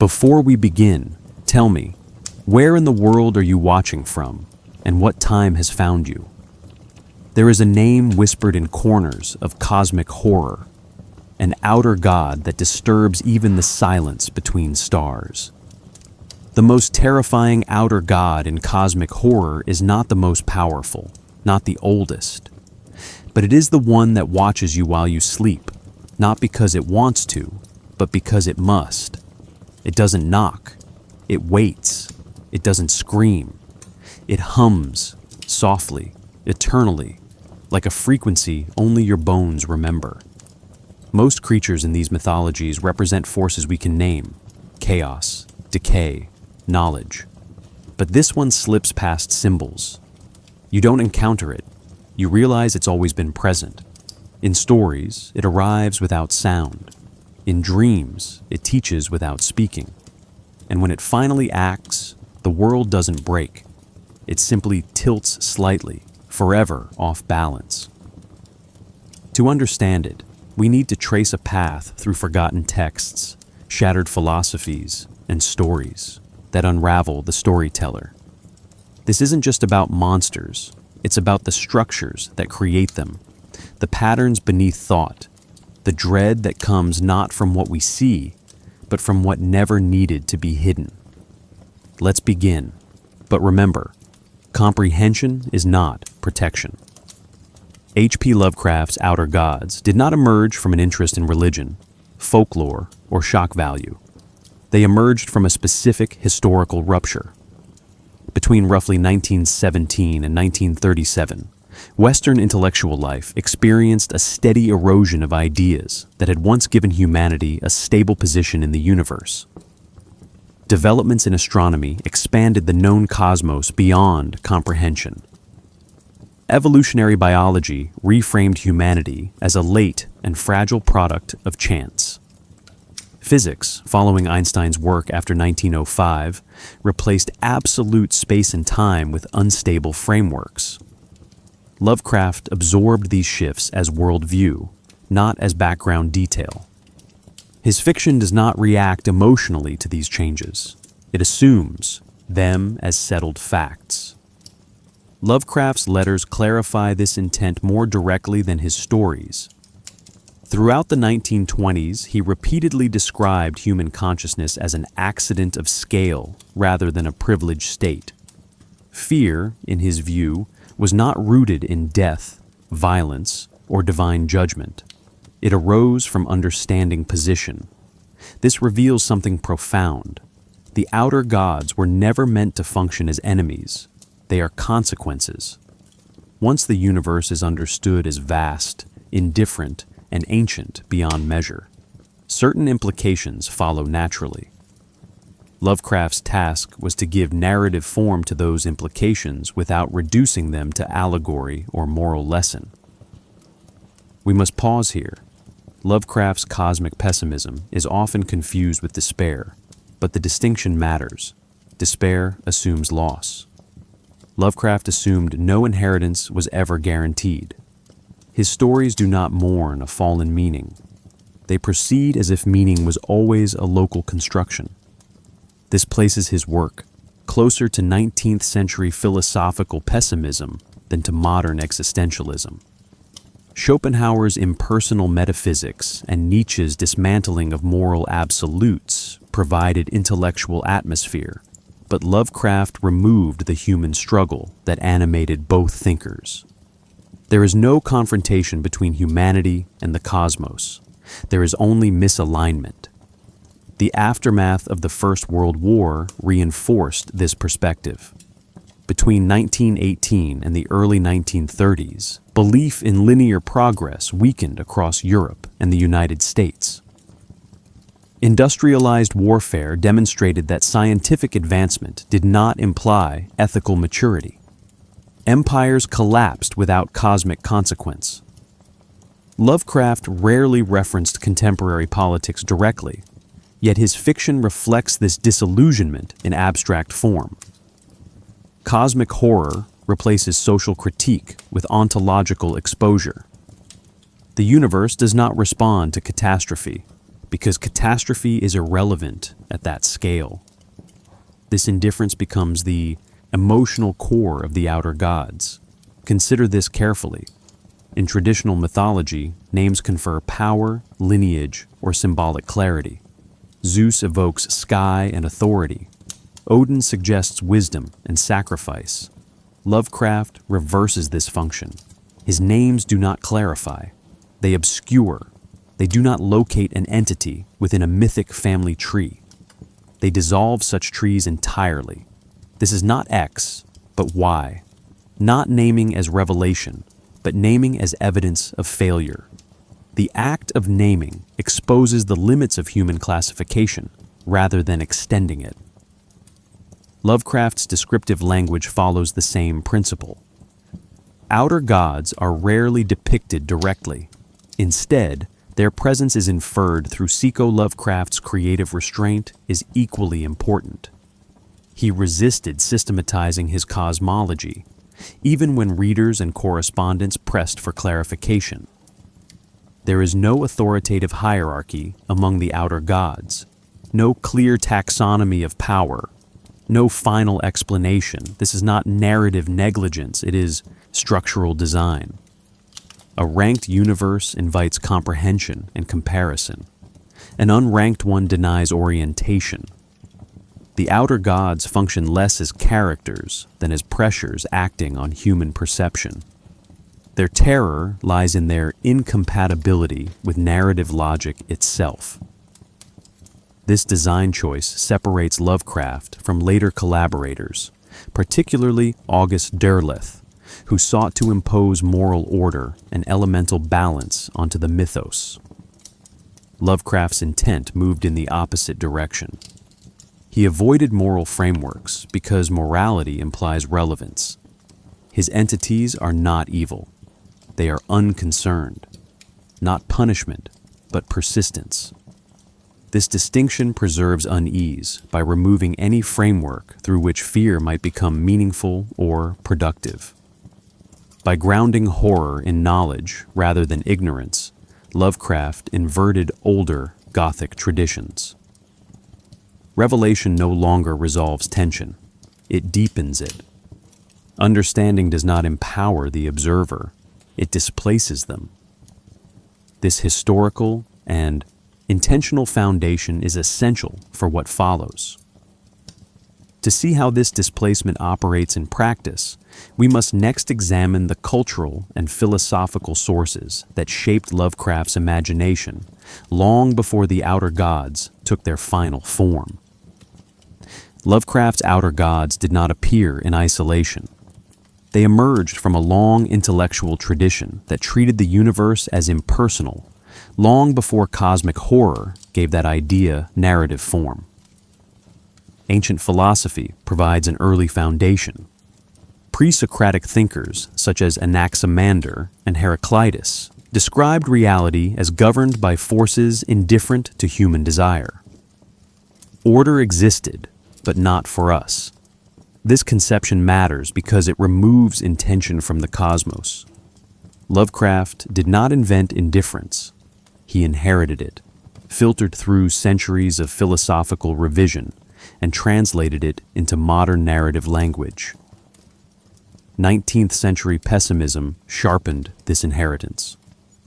Before we begin, tell me, where in the world are you watching from, and what time has found you? There is a name whispered in corners of cosmic horror, an outer god that disturbs even the silence between stars. The most terrifying outer god in cosmic horror is not the most powerful, not the oldest, but it is the one that watches you while you sleep, not because it wants to, but because it must. It doesn't knock, it waits, it doesn't scream. It hums, softly, eternally, like a frequency only your bones remember. Most creatures in these mythologies represent forces we can name: chaos, decay, knowledge. But this one slips past symbols. You don't encounter it. You realize it's always been present. In stories, it arrives without sound. In dreams, it teaches without speaking. And when it finally acts, the world doesn't break. It simply tilts slightly, forever off balance. To understand it, we need to trace a path through forgotten texts, shattered philosophies, and stories that unravel the storyteller. This isn't just about monsters, it's about the structures that create them, the patterns beneath thought, the dread that comes not from what we see, but from what never needed to be hidden. Let's begin, but remember, comprehension is not protection. H.P. Lovecraft's Outer Gods did not emerge from an interest in religion, folklore, or shock value. They emerged from a specific historical rupture. Between roughly 1917 and 1937, Western intellectual life experienced a steady erosion of ideas that had once given humanity a stable position in the universe. Developments in astronomy expanded the known cosmos beyond comprehension. Evolutionary biology reframed humanity as a late and fragile product of chance. Physics, following Einstein's work after 1905, replaced absolute space and time with unstable frameworks. Lovecraft absorbed these shifts as worldview, not as background detail. His fiction does not react emotionally to these changes. It assumes them as settled facts. Lovecraft's letters clarify this intent more directly than his stories. Throughout the 1920s, he repeatedly described human consciousness as an accident of scale rather than a privileged state. Fear, in his view, was not rooted in death, violence, or divine judgment. It arose from understanding position. This reveals something profound. The outer gods were never meant to function as enemies. They are consequences. Once the universe is understood as vast, indifferent, and ancient beyond measure, certain implications follow naturally. Lovecraft's task was to give narrative form to those implications without reducing them to allegory or moral lesson. We must pause here. Lovecraft's cosmic pessimism is often confused with despair, but the distinction matters. Despair assumes loss. Lovecraft assumed no inheritance was ever guaranteed. His stories do not mourn a fallen meaning. They proceed as if meaning was always a local construction. This places his work closer to 19th century philosophical pessimism than to modern existentialism. Schopenhauer's impersonal metaphysics and Nietzsche's dismantling of moral absolutes provided intellectual atmosphere, but Lovecraft removed the human struggle that animated both thinkers. There is no confrontation between humanity and the cosmos. There is only misalignment. The aftermath of the First World War reinforced this perspective. Between 1918 and the early 1930s, belief in linear progress weakened across Europe and the United States. Industrialized warfare demonstrated that scientific advancement did not imply ethical maturity. Empires collapsed without cosmic consequence. Lovecraft rarely referenced contemporary politics directly, yet his fiction reflects this disillusionment in abstract form. Cosmic horror replaces social critique with ontological exposure. The universe does not respond to catastrophe, because catastrophe is irrelevant at that scale. This indifference becomes the emotional core of the Outer Gods. Consider this carefully. In traditional mythology, names confer power, lineage, or symbolic clarity. Zeus evokes sky and authority. Odin suggests wisdom and sacrifice. Lovecraft reverses this function. His names do not clarify. They obscure. They do not locate an entity within a mythic family tree. They dissolve such trees entirely. This is not X, but Y. Not naming as revelation, but naming as evidence of failure. The act of naming exposes the limits of human classification rather than extending it. Lovecraft's descriptive language follows the same principle. Outer gods are rarely depicted directly. Instead, their presence is inferred through Lovecraft's creative restraint is equally important. He resisted systematizing his cosmology, even when readers and correspondents pressed for clarification. There is no authoritative hierarchy among the outer gods, no clear taxonomy of power, no final explanation. This is not narrative negligence, it is structural design. A ranked universe invites comprehension and comparison. An unranked one denies orientation. The outer gods function less as characters than as pressures acting on human perception. Their terror lies in their incompatibility with narrative logic itself. This design choice separates Lovecraft from later collaborators, particularly August Derleth, who sought to impose moral order and elemental balance onto the mythos. Lovecraft's intent moved in the opposite direction. He avoided moral frameworks because morality implies relevance. His entities are not evil. They are unconcerned. Not punishment, but persistence. This distinction preserves unease by removing any framework through which fear might become meaningful or productive. By grounding horror in knowledge rather than ignorance, Lovecraft inverted older Gothic traditions. Revelation no longer resolves tension, it deepens it. Understanding does not empower the observer, it displaces them. This historical and intentional foundation is essential for what follows. To see how this displacement operates in practice, we must next examine the cultural and philosophical sources that shaped Lovecraft's imagination long before the outer gods took their final form. Lovecraft's outer gods did not appear in isolation. They emerged from a long intellectual tradition that treated the universe as impersonal, long before cosmic horror gave that idea narrative form. Ancient philosophy provides an early foundation. Pre-Socratic thinkers such as Anaximander and Heraclitus described reality as governed by forces indifferent to human desire. Order existed, but not for us. This conception matters because it removes intention from the cosmos. Lovecraft did not invent indifference. He inherited it, filtered through centuries of philosophical revision, and translated it into modern narrative language. 19th century pessimism sharpened this inheritance.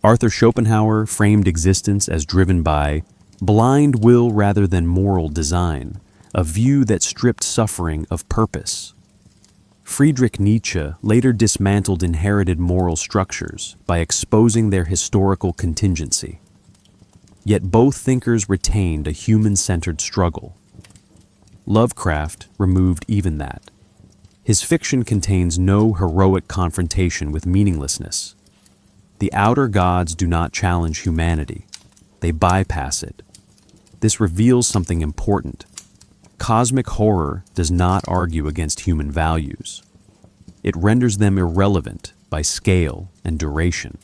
Arthur Schopenhauer framed existence as driven by blind will rather than moral design, a view that stripped suffering of purpose. Friedrich Nietzsche later dismantled inherited moral structures by exposing their historical contingency. Yet both thinkers retained a human-centered struggle. Lovecraft removed even that. His fiction contains no heroic confrontation with meaninglessness. The outer gods do not challenge humanity. They bypass it. This reveals something important. Cosmic horror does not argue against human values. It renders them irrelevant by scale and duration.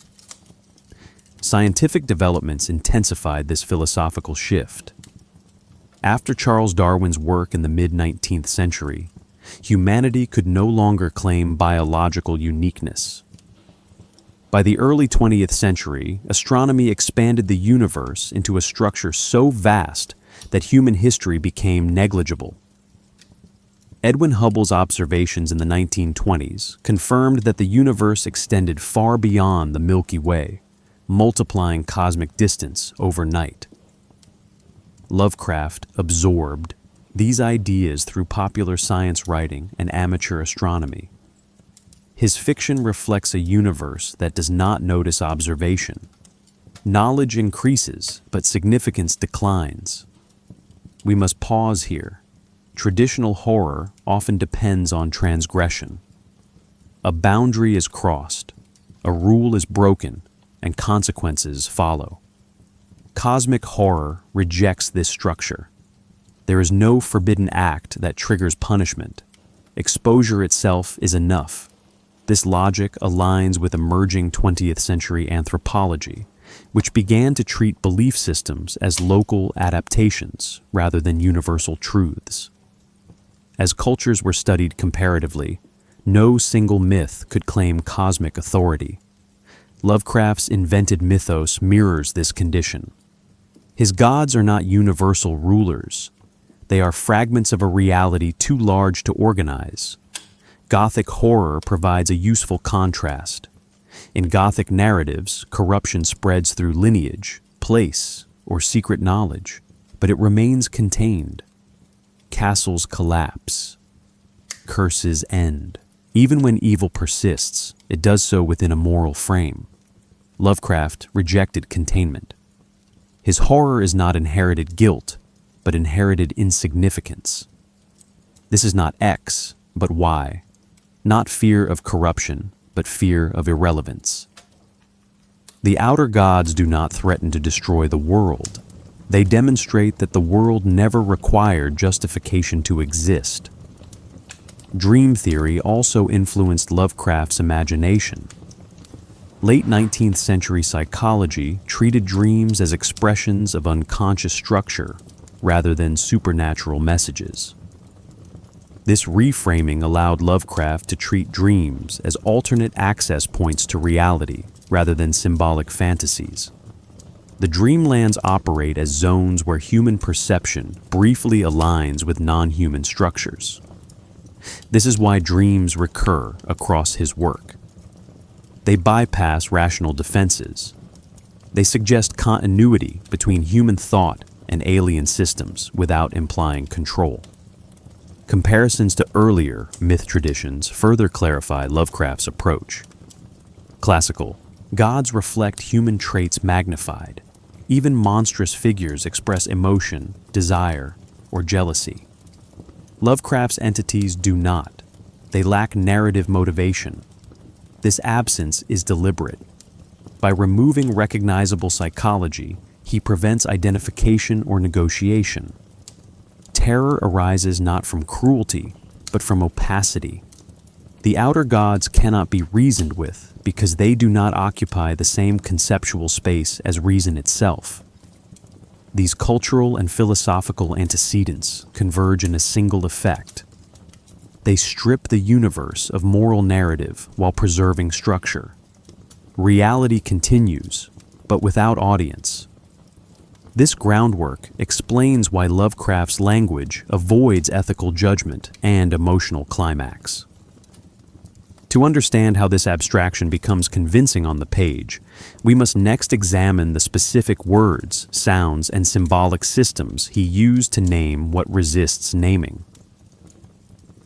Scientific developments intensified this philosophical shift. After Charles Darwin's work in the mid-19th century, humanity could no longer claim biological uniqueness. By the early 20th century, astronomy expanded the universe into a structure so vast that human history became negligible. Edwin Hubble's observations in the 1920s confirmed that the universe extended far beyond the Milky Way, multiplying cosmic distance overnight. Lovecraft absorbed these ideas through popular science writing and amateur astronomy. His fiction reflects a universe that does not notice observation. Knowledge increases, but significance declines. We must pause here. Traditional horror often depends on transgression. A boundary is crossed, a rule is broken, and consequences follow. Cosmic horror rejects this structure. There is no forbidden act that triggers punishment. Exposure itself is enough. This logic aligns with emerging 20th century anthropology, which began to treat belief systems as local adaptations rather than universal truths. As cultures were studied comparatively, no single myth could claim cosmic authority. Lovecraft's invented mythos mirrors this condition. His gods are not universal rulers. They are fragments of a reality too large to organize. Gothic horror provides a useful contrast. In Gothic narratives, corruption spreads through lineage, place, or secret knowledge, but it remains contained. Castles collapse. Curses end. Even when evil persists, it does so within a moral frame. Lovecraft rejected containment. His horror is not inherited guilt, but inherited insignificance. This is not X, but Y. Not fear of corruption, but fear of irrelevance. The outer gods do not threaten to destroy the world. They demonstrate that the world never required justification to exist. Dream theory also influenced Lovecraft's imagination. Late 19th century psychology treated dreams as expressions of unconscious structure rather than supernatural messages. This reframing allowed Lovecraft to treat dreams as alternate access points to reality rather than symbolic fantasies. The dreamlands operate as zones where human perception briefly aligns with non-human structures. This is why dreams recur across his work. They bypass rational defenses. They suggest continuity between human thought and alien systems without implying control. Comparisons to earlier myth traditions further clarify Lovecraft's approach. Classical gods reflect human traits magnified. Even monstrous figures express emotion, desire, or jealousy. Lovecraft's entities do not. They lack narrative motivation. This absence is deliberate. By removing recognizable psychology, he prevents identification or negotiation. Terror arises not from cruelty, but from opacity. The outer gods cannot be reasoned with because they do not occupy the same conceptual space as reason itself. These cultural and philosophical antecedents converge in a single effect. They strip the universe of moral narrative while preserving structure. Reality continues, but without audience. This groundwork explains why Lovecraft's language avoids ethical judgment and emotional climax. To understand how this abstraction becomes convincing on the page, we must next examine the specific words, sounds, and symbolic systems he used to name what resists naming.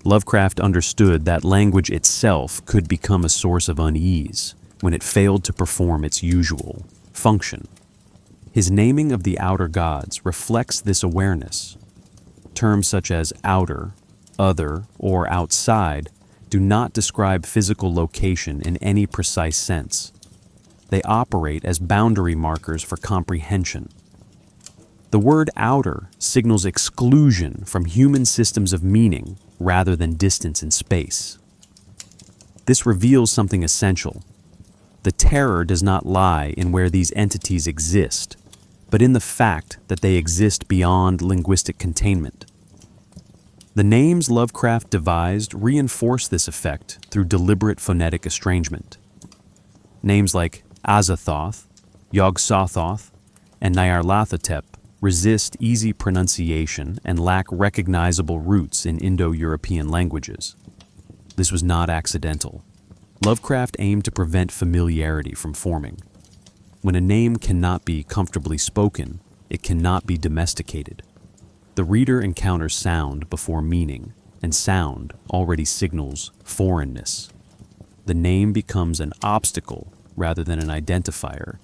Lovecraft understood that language itself could become a source of unease when it failed to perform its usual function. His naming of the outer gods reflects this awareness. Terms such as outer, other, or outside do not describe physical location in any precise sense. They operate as boundary markers for comprehension. The word outer signals exclusion from human systems of meaning rather than distance in space. This reveals something essential. The terror does not lie in where these entities exist, but in the fact that they exist beyond linguistic containment. The names Lovecraft devised reinforce this effect through deliberate phonetic estrangement. Names like Azathoth, Yog-Sothoth, and Nyarlathotep resist easy pronunciation and lack recognizable roots in Indo-European languages. This was not accidental. Lovecraft aimed to prevent familiarity from forming. When a name cannot be comfortably spoken, it cannot be domesticated. The reader encounters sound before meaning, and sound already signals foreignness. The name becomes an obstacle rather than an identifier,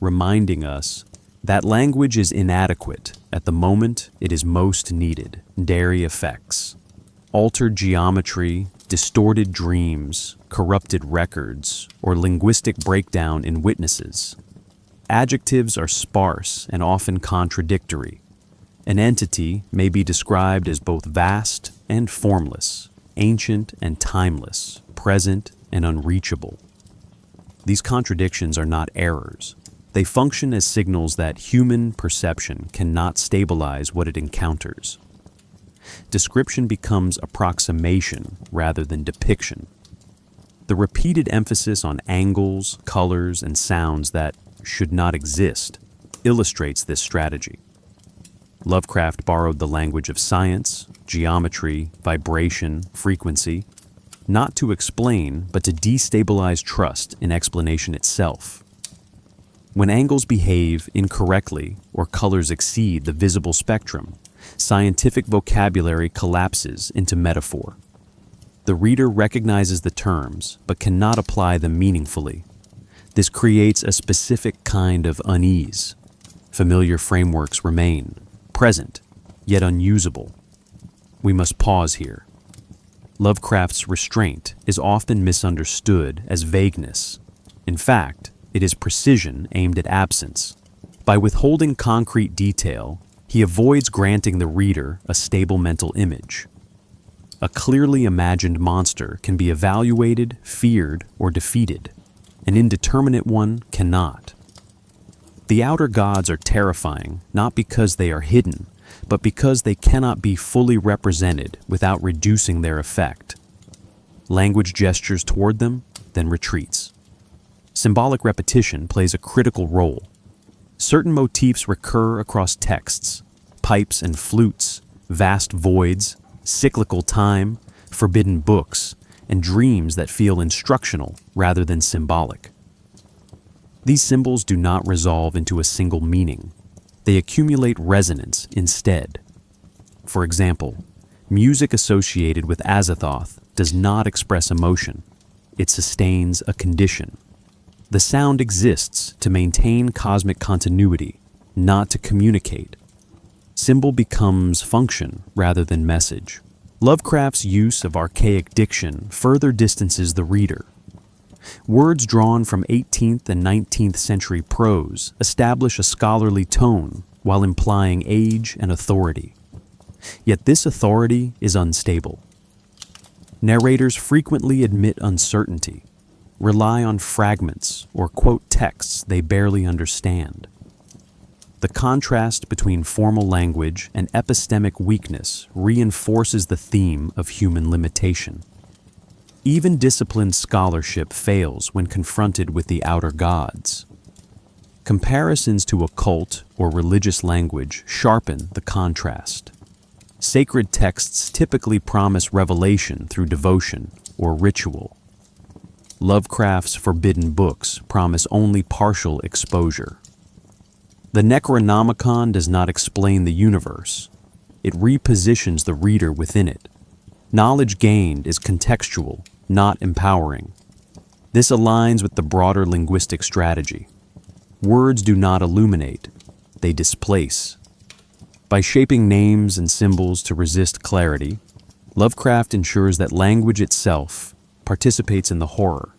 reminding us that language is inadequate at the moment it is most needed. Dairy effects, altered geometry, distorted dreams, corrupted records, or linguistic breakdown in witnesses. Adjectives are sparse and often contradictory. An entity may be described as both vast and formless, ancient and timeless, present and unreachable. These contradictions are not errors. They function as signals that human perception cannot stabilize what it encounters. Description becomes approximation rather than depiction. The repeated emphasis on angles, colors, and sounds that should not exist illustrates this strategy. Lovecraft borrowed the language of science, geometry, vibration, frequency, not to explain, but to destabilize trust in explanation itself. When angles behave incorrectly or colors exceed the visible spectrum, scientific vocabulary collapses into metaphor. The reader recognizes the terms, but cannot apply them meaningfully. This creates a specific kind of unease. Familiar frameworks remain, present, yet unusable. We must pause here. Lovecraft's restraint is often misunderstood as vagueness. In fact, it is precision aimed at absence. By withholding concrete detail, he avoids granting the reader a stable mental image. A clearly imagined monster can be evaluated, feared, or defeated. An indeterminate one cannot. The Outer Gods are terrifying not because they are hidden, but because they cannot be fully represented without reducing their effect. Language gestures toward them, then retreats. Symbolic repetition plays a critical role. Certain motifs recur across texts: pipes and flutes, vast voids, cyclical time, forbidden books, and dreams that feel instructional rather than symbolic. These symbols do not resolve into a single meaning. They accumulate resonance instead. For example, music associated with Azathoth does not express emotion. It sustains a condition. The sound exists to maintain cosmic continuity, not to communicate. Symbol becomes function rather than message. Lovecraft's use of archaic diction further distances the reader. Words drawn from 18th and 19th century prose establish a scholarly tone while implying age and authority. Yet this authority is unstable. Narrators frequently admit uncertainty, rely on fragments, or quote texts they barely understand. The contrast between formal language and epistemic weakness reinforces the theme of human limitation. Even disciplined scholarship fails when confronted with the Outer Gods. Comparisons to occult or religious language sharpen the contrast. Sacred texts typically promise revelation through devotion or ritual. Lovecraft's forbidden books promise only partial exposure. The Necronomicon does not explain the universe. It repositions the reader within it. Knowledge gained is contextual, not empowering. This aligns with the broader linguistic strategy. Words do not illuminate, they displace. By shaping names and symbols to resist clarity, Lovecraft ensures that language itself participates in the horror.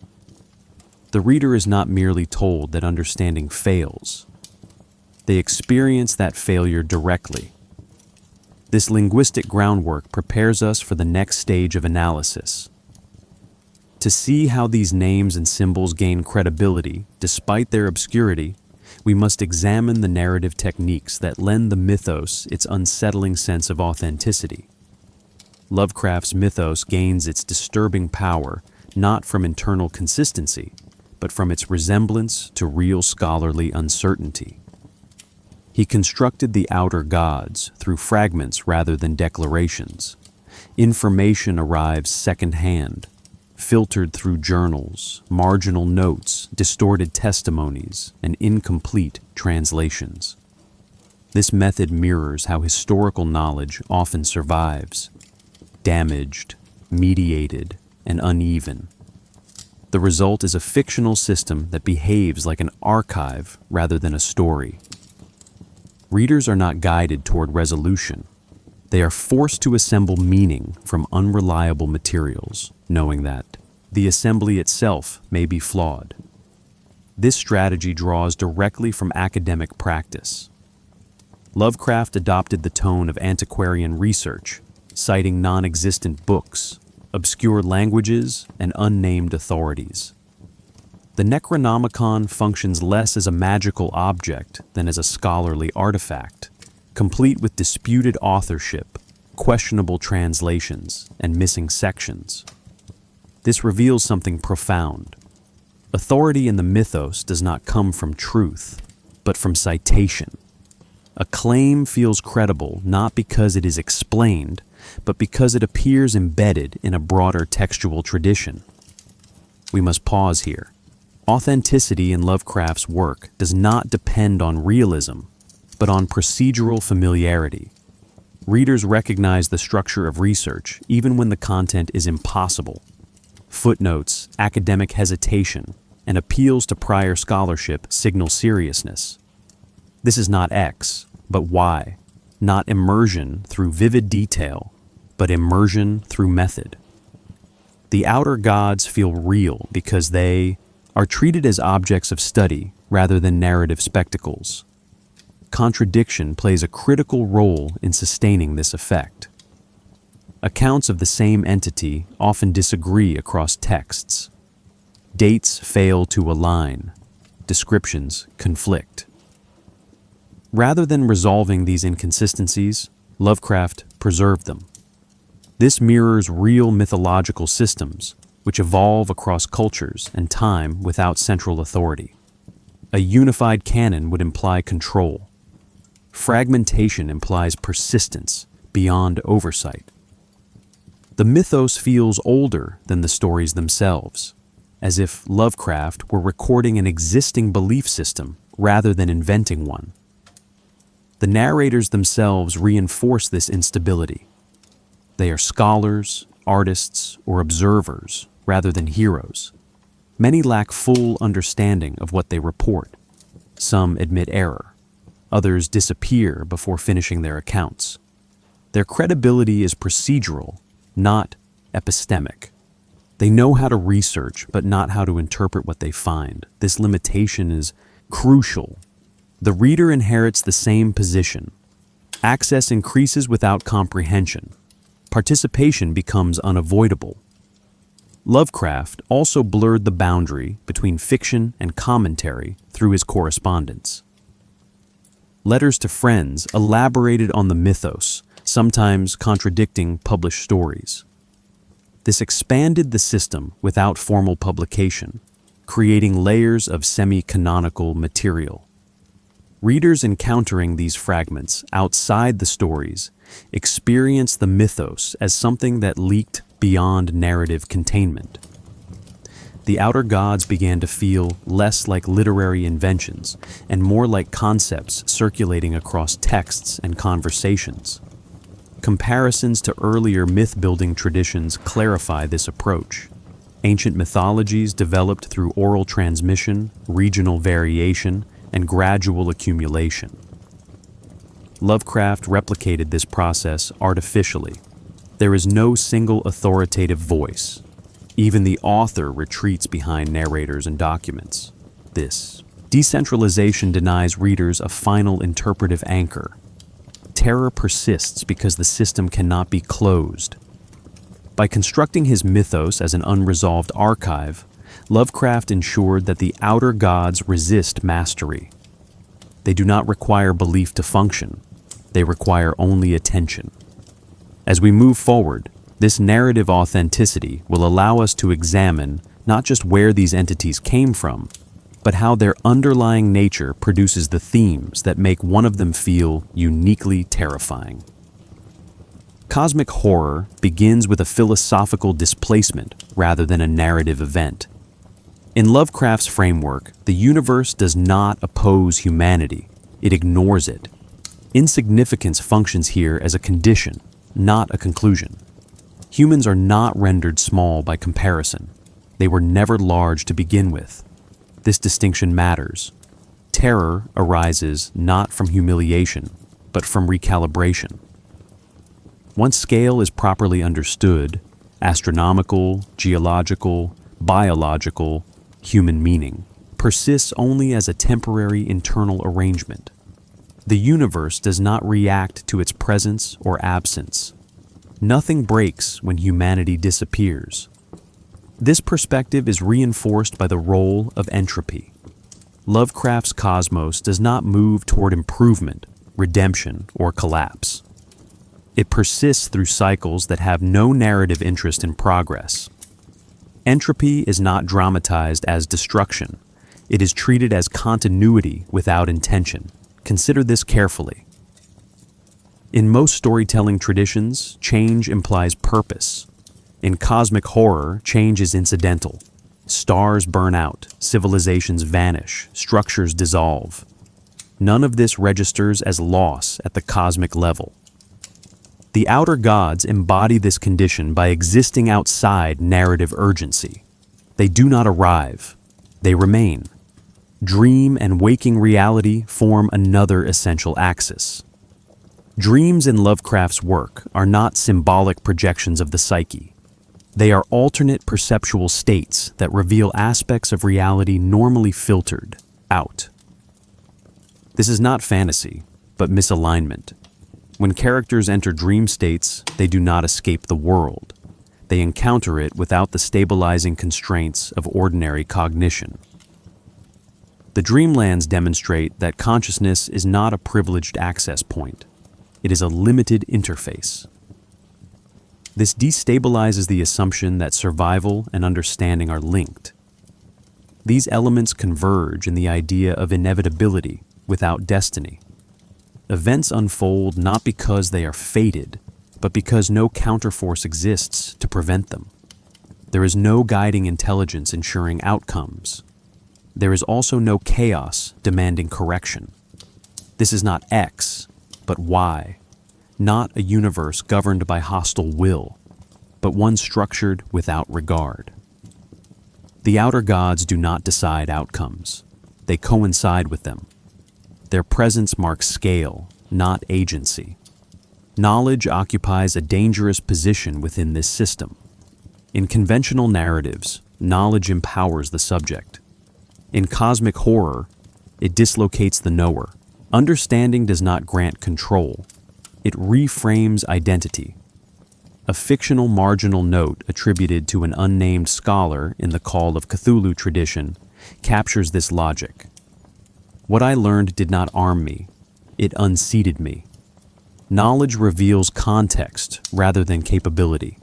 The reader is not merely told that understanding fails. They experience that failure directly. This linguistic groundwork prepares us for the next stage of analysis. To see how these names and symbols gain credibility despite their obscurity, we must examine the narrative techniques that lend the mythos its unsettling sense of authenticity. Lovecraft's mythos gains its disturbing power not from internal consistency, but from its resemblance to real scholarly uncertainty. He constructed the Outer Gods through fragments rather than declarations. Information arrives secondhand, filtered through journals, marginal notes, distorted testimonies, and incomplete translations. This method mirrors how historical knowledge often survives, damaged, mediated, and uneven. The result is a fictional system that behaves like an archive rather than a story. Readers are not guided toward resolution. They are forced to assemble meaning from unreliable materials, knowing that the assembly itself may be flawed. This strategy draws directly from academic practice. Lovecraft adopted the tone of antiquarian research, citing non-existent books, obscure languages, and unnamed authorities. The Necronomicon functions less as a magical object than as a scholarly artifact, complete with disputed authorship, questionable translations, and missing sections. This reveals something profound. Authority in the mythos does not come from truth, but from citation. A claim feels credible not because it is explained, but because it appears embedded in a broader textual tradition. We must pause here. Authenticity in Lovecraft's work does not depend on realism, but on procedural familiarity. Readers recognize the structure of research even when the content is impossible. Footnotes, academic hesitation, and appeals to prior scholarship signal seriousness. This is not X, but Y, not immersion through vivid detail, but immersion through method. The Outer Gods feel real because they are treated as objects of study rather than narrative spectacles. Contradiction plays a critical role in sustaining this effect. Accounts of the same entity often disagree across texts. Dates fail to align. Descriptions conflict. Rather than resolving these inconsistencies, Lovecraft preserved them. This mirrors real mythological systems, which evolve across cultures and time without central authority. A unified canon would imply control. Fragmentation implies persistence beyond oversight. The mythos feels older than the stories themselves, as if Lovecraft were recording an existing belief system rather than inventing one. The narrators themselves reinforce this instability. They are scholars, artists, or observers rather than heroes. Many lack full understanding of what they report. Some admit error. Others disappear before finishing their accounts. Their credibility is procedural, not epistemic. They know how to research, but not how to interpret what they find. This limitation is crucial. The reader inherits the same position. Access increases without comprehension. Participation becomes unavoidable. Lovecraft also blurred the boundary between fiction and commentary through his correspondence. Letters to friends elaborated on the mythos, sometimes contradicting published stories. This expanded the system without formal publication, creating layers of semi-canonical material. Readers encountering these fragments outside the stories experience the mythos as something that leaked beyond narrative containment. The Outer Gods began to feel less like literary inventions and more like concepts circulating across texts and conversations. Comparisons to earlier myth-building traditions clarify this approach. Ancient mythologies developed through oral transmission, regional variation, and gradual accumulation. Lovecraft replicated this process artificially. There is no single authoritative voice. Even the author retreats behind narrators and documents. This decentralization denies readers a final interpretive anchor. Terror persists because the system cannot be closed. By constructing his mythos as an unresolved archive, Lovecraft ensured that the Outer Gods resist mastery. They do not require belief to function. They require only attention. As we move forward, this narrative authenticity will allow us to examine not just where these entities came from, but how their underlying nature produces the themes that make one of them feel uniquely terrifying. Cosmic horror begins with a philosophical displacement rather than a narrative event. In Lovecraft's framework, the universe does not oppose humanity, it ignores it. Insignificance functions here as a condition, not a conclusion. Humans are not rendered small by comparison. They were never large to begin with. This distinction matters. Terror arises not from humiliation, but from recalibration. Once scale is properly understood, astronomical, geological, biological, human meaning persists only as a temporary internal arrangement. The universe does not react to its presence or absence. Nothing breaks when humanity disappears. This perspective is reinforced by the role of entropy. Lovecraft's cosmos does not move toward improvement, redemption, or collapse. It persists through cycles that have no narrative interest in progress. Entropy is not dramatized as destruction. It is treated as continuity without intention. Consider this carefully. In most storytelling traditions, change implies purpose. In cosmic horror, change is incidental. Stars burn out, civilizations vanish, structures dissolve. None of this registers as loss at the cosmic level. The Outer Gods embody this condition by existing outside narrative urgency. They do not arrive, they remain. Dream and waking reality form another essential axis. Dreams in Lovecraft's work are not symbolic projections of the psyche. They are alternate perceptual states that reveal aspects of reality normally filtered out. This is not fantasy, but misalignment. When characters enter dream states, they do not escape the world. They encounter it without the stabilizing constraints of ordinary cognition. The dreamlands demonstrate that consciousness is not a privileged access point. It is a limited interface. This destabilizes the assumption that survival and understanding are linked. These elements converge in the idea of inevitability without destiny. Events unfold not because they are fated, but because no counterforce exists to prevent them. There is no guiding intelligence ensuring outcomes. There is also no chaos demanding correction. This is not X, but Y, not a universe governed by hostile will, but one structured without regard. The Outer Gods do not decide outcomes. They coincide with them. Their presence marks scale, not agency. Knowledge occupies a dangerous position within this system. In conventional narratives, knowledge empowers the subject. In cosmic horror, it dislocates the knower. Understanding does not grant control. It reframes identity. A fictional marginal note attributed to an unnamed scholar in the Call of Cthulhu tradition captures this logic. What I learned did not arm me. It unseated me. Knowledge reveals context rather than capability.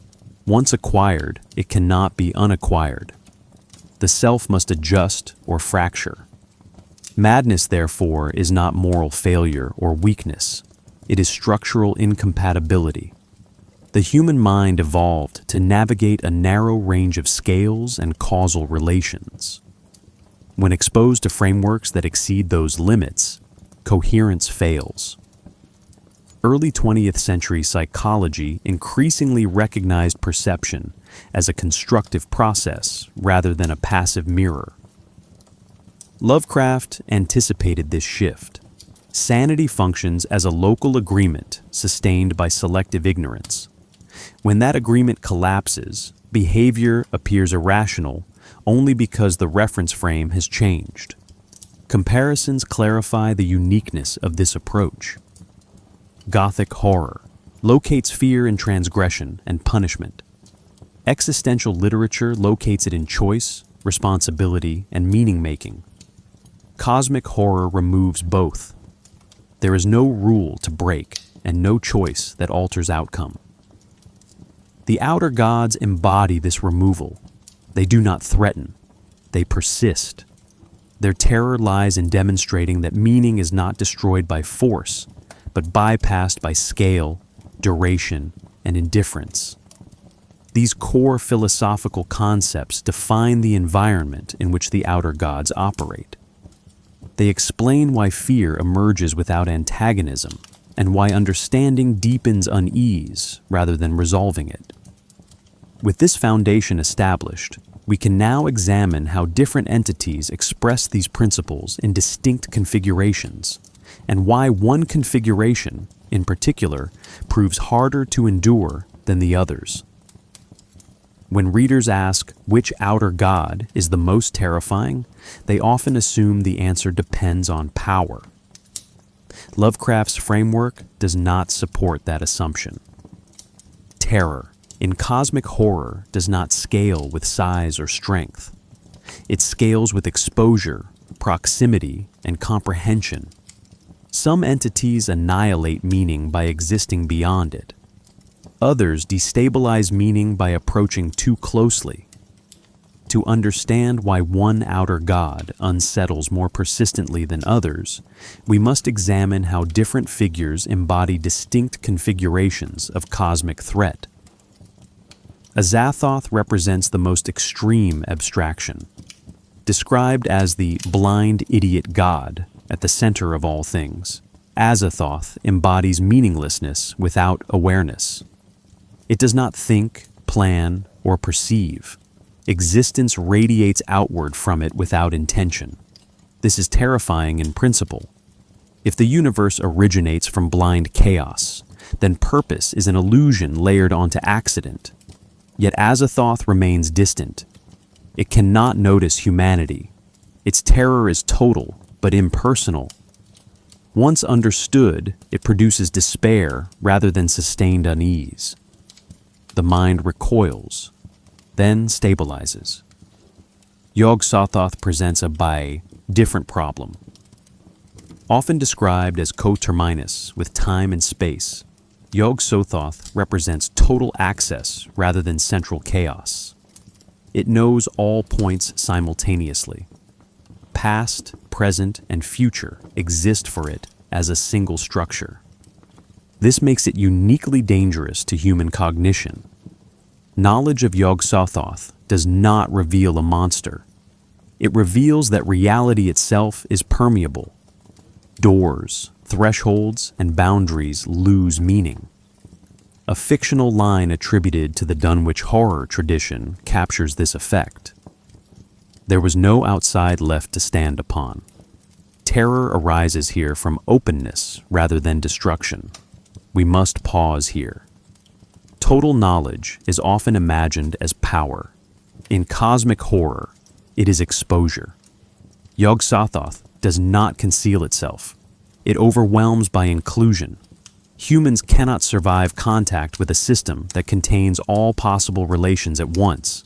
Once acquired, it cannot be unacquired. The self must adjust or fracture. Madness, therefore, is not moral failure or weakness. It is structural incompatibility. The human mind evolved to navigate a narrow range of scales and causal relations. When exposed to frameworks that exceed those limits, coherence fails. Early 20th century psychology increasingly recognized perception as a constructive process rather than a passive mirror. Lovecraft anticipated this shift. Sanity functions as a local agreement sustained by selective ignorance. When that agreement collapses, behavior appears irrational only because the reference frame has changed. Comparisons clarify the uniqueness of this approach. Gothic horror locates fear in transgression and punishment. Existential literature locates it in choice, responsibility, and meaning-making. Cosmic horror removes both. There is no rule to break and no choice that alters outcome. The Outer Gods embody this removal. They do not threaten. They persist. Their terror lies in demonstrating that meaning is not destroyed by force, but bypassed by scale, duration, and indifference. These core philosophical concepts define the environment in which the outer gods operate. They explain why fear emerges without antagonism, and why understanding deepens unease rather than resolving it. With this foundation established, we can now examine how different entities express these principles in distinct configurations, and why one configuration, in particular, proves harder to endure than the others. When readers ask which outer god is the most terrifying, they often assume the answer depends on power. Lovecraft's framework does not support that assumption. Terror in cosmic horror does not scale with size or strength. It scales with exposure, proximity, and comprehension. Some entities annihilate meaning by existing beyond it. Others destabilize meaning by approaching too closely. To understand why one outer god unsettles more persistently than others, we must examine how different figures embody distinct configurations of cosmic threat. Azathoth represents the most extreme abstraction. Described as the blind idiot god at the center of all things, Azathoth embodies meaninglessness without awareness. It does not think, plan, or perceive. Existence radiates outward from it without intention. This is terrifying in principle. If the universe originates from blind chaos, then purpose is an illusion layered onto accident. Yet Azathoth remains distant. It cannot notice humanity. Its terror is total, but impersonal. Once understood, it produces despair rather than sustained unease. The mind recoils, then stabilizes. Yog-Sothoth presents a different problem. Often described as coterminous with time and space, Yog-Sothoth represents total access rather than central chaos. It knows all points simultaneously. Past, present, and future exist for it as a single structure. This makes it uniquely dangerous to human cognition. Knowledge of Yog-Sothoth does not reveal a monster. It reveals that reality itself is permeable. Doors, thresholds, and boundaries lose meaning. A fictional line attributed to the Dunwich horror tradition captures this effect. There was no outside left to stand upon. Terror arises here from openness rather than destruction. We must pause here. Total knowledge is often imagined as power. In cosmic horror, it is exposure. Yog-Sothoth does not conceal itself. It overwhelms by inclusion. Humans cannot survive contact with a system that contains all possible relations at once.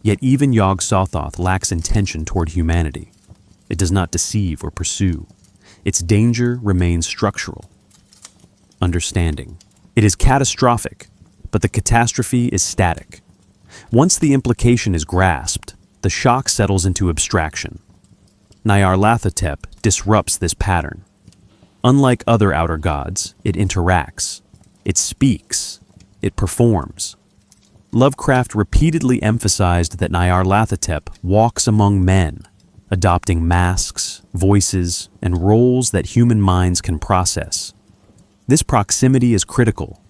Yet even Yog-Sothoth lacks intention toward humanity. It does not deceive or pursue. Its danger remains structural. Understanding. It is catastrophic, but the catastrophe is static. Once the implication is grasped, the shock settles into abstraction. Nyarlathotep disrupts this pattern. Unlike other outer gods, it interacts. It speaks. It performs. Lovecraft repeatedly emphasized that Nyarlathotep walks among men, adopting masks, voices, and roles that human minds can process. This proximity is critical.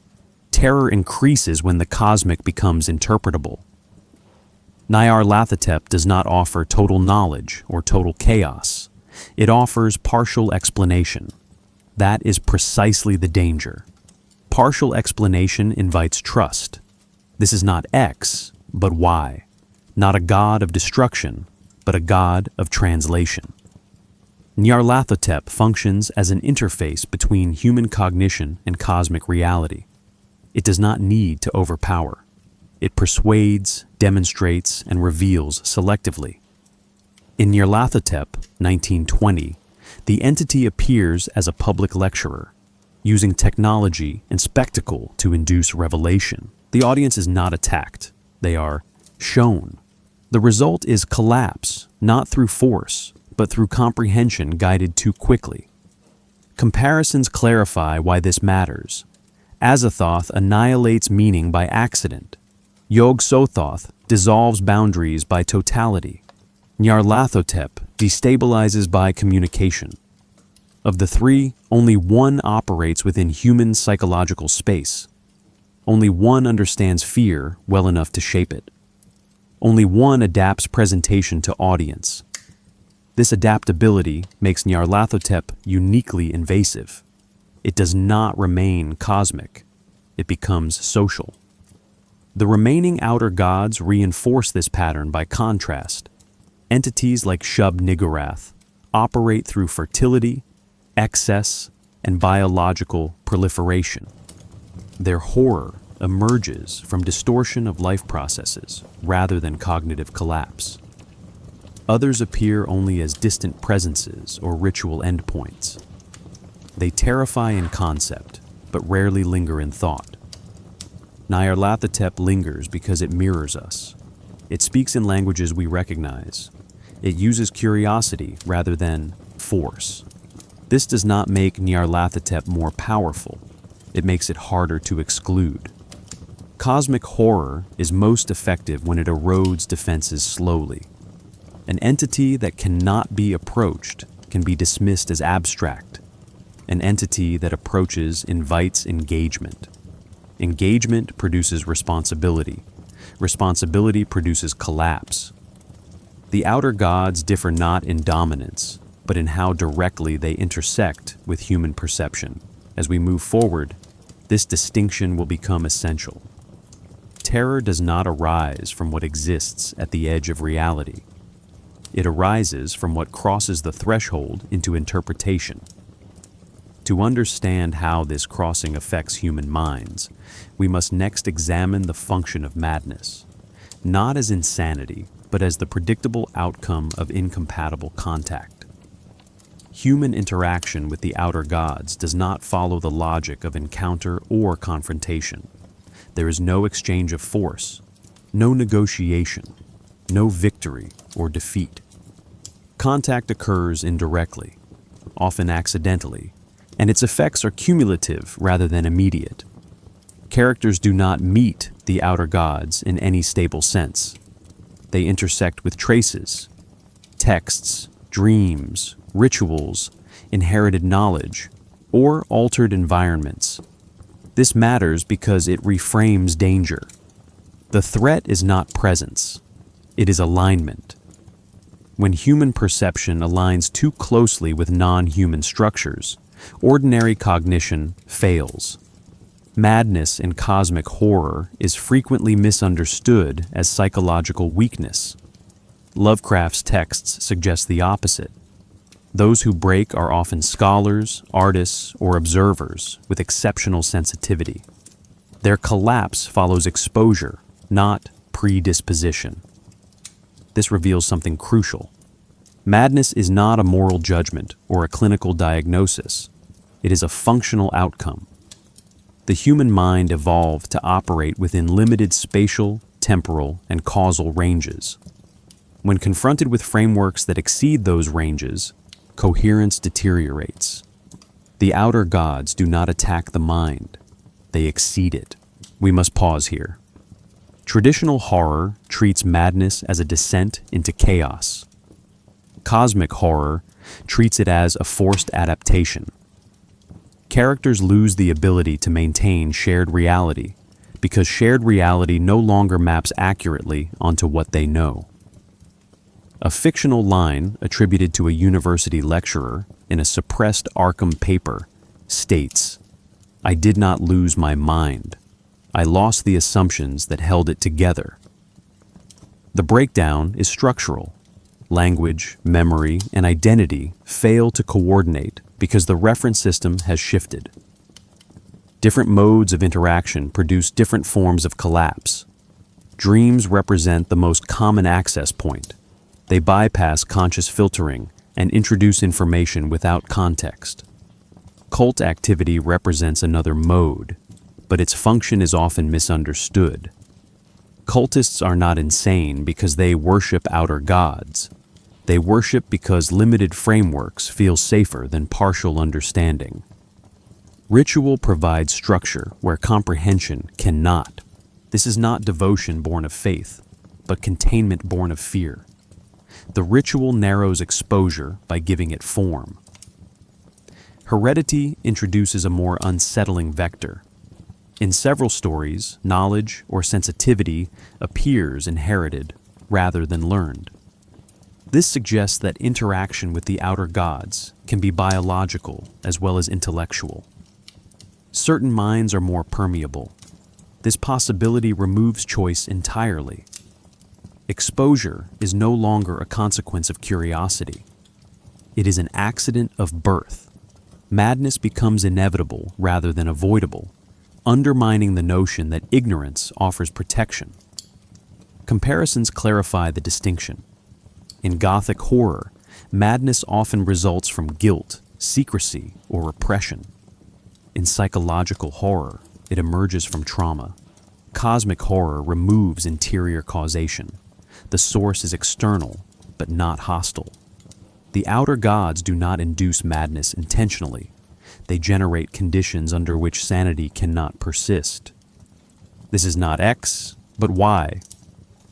Terror increases when the cosmic becomes interpretable. Nyarlathotep does not offer total knowledge or total chaos. It offers partial explanation. That is precisely the danger. Partial explanation invites trust. This is not X, but Y. Not a god of destruction, but a god of translation. Nyarlathotep functions as an interface between human cognition and cosmic reality. It does not need to overpower. It persuades, demonstrates, and reveals selectively. In Nyarlathotep, 1920, the entity appears as a public lecturer, using technology and spectacle to induce revelation. The audience is not attacked. They are shown. The result is collapse, not through force, but through comprehension guided too quickly. Comparisons clarify why this matters. Azathoth annihilates meaning by accident. Yog-Sothoth dissolves boundaries by totality. Nyarlathotep destabilizes by communication. Of the three, only one operates within human psychological space. Only one understands fear well enough to shape it. Only one adapts presentation to audience. This adaptability makes Nyarlathotep uniquely invasive. It does not remain cosmic. It becomes social. The remaining outer gods reinforce this pattern by contrast. Entities like Shub-Niggurath operate through fertility, excess, and biological proliferation. Their horror emerges from distortion of life processes rather than cognitive collapse. Others appear only as distant presences or ritual endpoints. They terrify in concept, but rarely linger in thought. Nyarlathotep lingers because it mirrors us. It speaks in languages we recognize. It uses curiosity rather than force. This does not make Nyarlathotep more powerful. It makes it harder to exclude. Cosmic horror is most effective when it erodes defenses slowly. An entity that cannot be approached can be dismissed as abstract. An entity that approaches invites engagement. Engagement produces responsibility. Responsibility produces collapse. The outer gods differ not in dominance, but in how directly they intersect with human perception. As we move forward, this distinction will become essential. Terror does not arise from what exists at the edge of reality. It arises from what crosses the threshold into interpretation. To understand how this crossing affects human minds, we must next examine the function of madness, not as insanity, but as the predictable outcome of incompatible contact. Human interaction with the outer gods does not follow the logic of encounter or confrontation. There is no exchange of force, no negotiation, no victory or defeat. Contact occurs indirectly, often accidentally, and its effects are cumulative rather than immediate. Characters do not meet the outer gods in any stable sense. They intersect with traces, texts, dreams, rituals, inherited knowledge, or altered environments. This matters because it reframes danger. The threat is not presence, it is alignment. When human perception aligns too closely with non-human structures, ordinary cognition fails. Madness in cosmic horror is frequently misunderstood as psychological weakness. Lovecraft's texts suggest the opposite. Those who break are often scholars, artists, or observers with exceptional sensitivity. Their collapse follows exposure, not predisposition. This reveals something crucial. Madness is not a moral judgment or a clinical diagnosis. It is a functional outcome. The human mind evolved to operate within limited spatial, temporal, and causal ranges. When confronted with frameworks that exceed those ranges, coherence deteriorates. The outer gods do not attack the mind. They exceed it. We must pause here. Traditional horror treats madness as a descent into chaos. Cosmic horror treats it as a forced adaptation. Characters lose the ability to maintain shared reality because shared reality no longer maps accurately onto what they know. A fictional line attributed to a university lecturer in a suppressed Arkham paper states, "I did not lose my mind. I lost the assumptions that held it together." The breakdown is structural. Language, memory, and identity fail to coordinate because the reference system has shifted. Different modes of interaction produce different forms of collapse. Dreams represent the most common access point. They bypass conscious filtering and introduce information without context. Cult activity represents another mode, but its function is often misunderstood. Cultists are not insane because they worship outer gods. They worship because limited frameworks feel safer than partial understanding. Ritual provides structure where comprehension cannot. This is not devotion born of faith, but containment born of fear. The ritual narrows exposure by giving it form. Heredity introduces a more unsettling vector. In several stories, knowledge or sensitivity appears inherited rather than learned. This suggests that interaction with the outer gods can be biological as well as intellectual. Certain minds are more permeable. This possibility removes choice entirely. Exposure is no longer a consequence of curiosity. It is an accident of birth. Madness becomes inevitable rather than avoidable, undermining the notion that ignorance offers protection. Comparisons clarify the distinction. In Gothic horror, madness often results from guilt, secrecy, or repression. In psychological horror, it emerges from trauma. Cosmic horror removes interior causation. The source is external, but not hostile. The outer gods do not induce madness intentionally. They generate conditions under which sanity cannot persist. This is not X, but Y.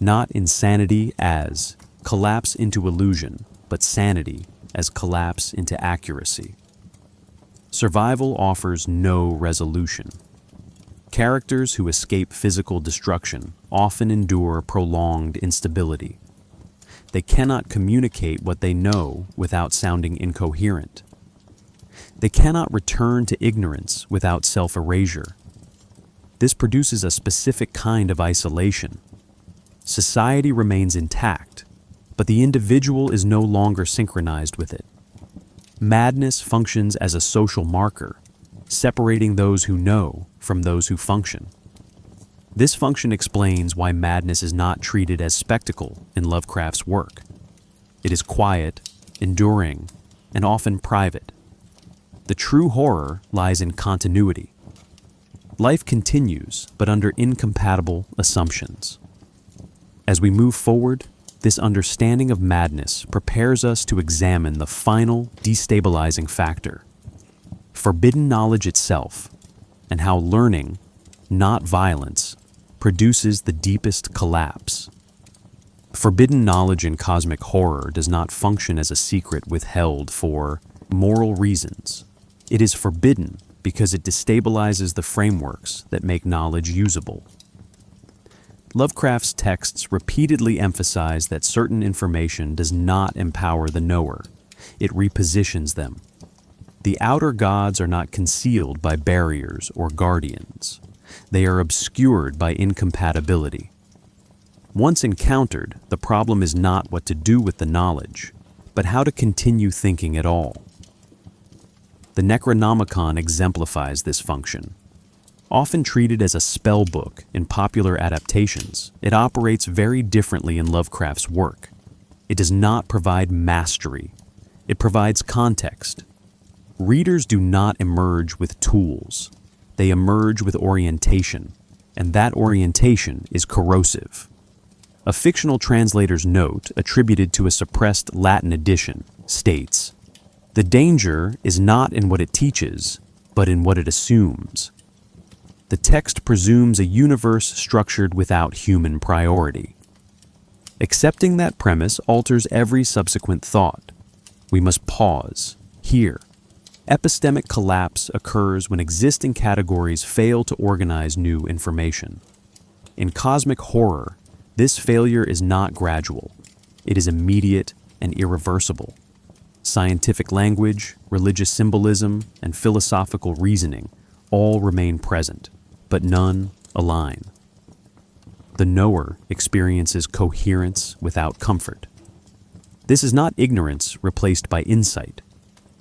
Not insanity as collapse into illusion, but sanity as collapse into accuracy. Survival offers no resolution. Characters who escape physical destruction often endure prolonged instability. They cannot communicate what they know without sounding incoherent. They cannot return to ignorance without self-erasure. This produces a specific kind of isolation. Society remains intact, but the individual is no longer synchronized with it. Madness functions as a social marker, separating those who know from those who function. This function explains why madness is not treated as spectacle in Lovecraft's work. It is quiet, enduring, and often private. The true horror lies in continuity. Life continues, but under incompatible assumptions. As we move forward, this understanding of madness prepares us to examine the final destabilizing factor, forbidden knowledge itself, and how learning, not violence, produces the deepest collapse. Forbidden knowledge in cosmic horror does not function as a secret withheld for moral reasons. It is forbidden because it destabilizes the frameworks that make knowledge usable. Lovecraft's texts repeatedly emphasize that certain information does not empower the knower. It repositions them. The outer gods are not concealed by barriers or guardians. They are obscured by incompatibility. Once encountered, the problem is not what to do with the knowledge, but how to continue thinking at all. The Necronomicon exemplifies this function. Often treated as a spell book in popular adaptations, it operates very differently in Lovecraft's work. It does not provide mastery. It provides context. Readers do not emerge with tools. They emerge with orientation, and that orientation is corrosive. A fictional translator's note, attributed to a suppressed Latin edition, states, "The danger is not in what it teaches, but in what it assumes." The text presumes a universe structured without human priority. Accepting that premise alters every subsequent thought. We must pause, here. Epistemic collapse occurs when existing categories fail to organize new information. In cosmic horror, this failure is not gradual. It is immediate and irreversible. Scientific language, religious symbolism, and philosophical reasoning all remain present, but none align. The knower experiences coherence without comfort. This is not ignorance replaced by insight.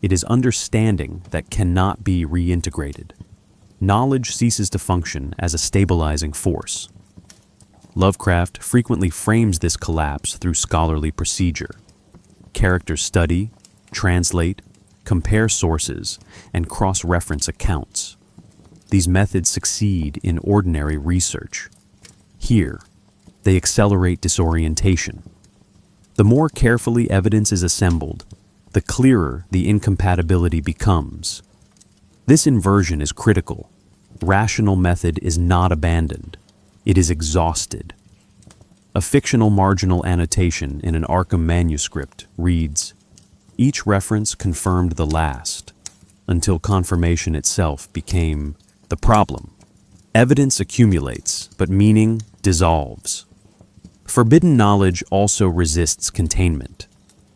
It is understanding that cannot be reintegrated. Knowledge ceases to function as a stabilizing force. Lovecraft frequently frames this collapse through scholarly procedure. Characters study, translate, compare sources, and cross-reference accounts. These methods succeed in ordinary research. Here, They accelerate disorientation. The more carefully evidence is assembled, the clearer the incompatibility becomes. This inversion is critical. Rational method is not abandoned. It is exhausted. A fictional marginal annotation in an Arkham manuscript reads, "Each reference confirmed the last, until confirmation itself became the problem." Evidence accumulates, but meaning dissolves. Forbidden knowledge also resists containment.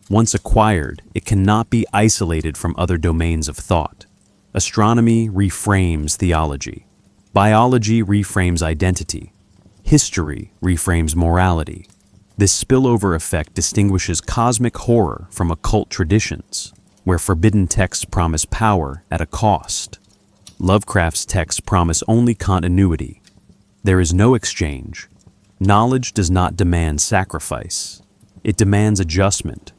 Once acquired, it cannot be isolated from other domains of thought. Astronomy reframes theology. Biology reframes identity. History reframes morality. This spillover effect distinguishes cosmic horror from occult traditions, where forbidden texts promise power at a cost. Lovecraft's texts promise only continuity. There is no exchange. Knowledge does not demand sacrifice. It demands adjustment.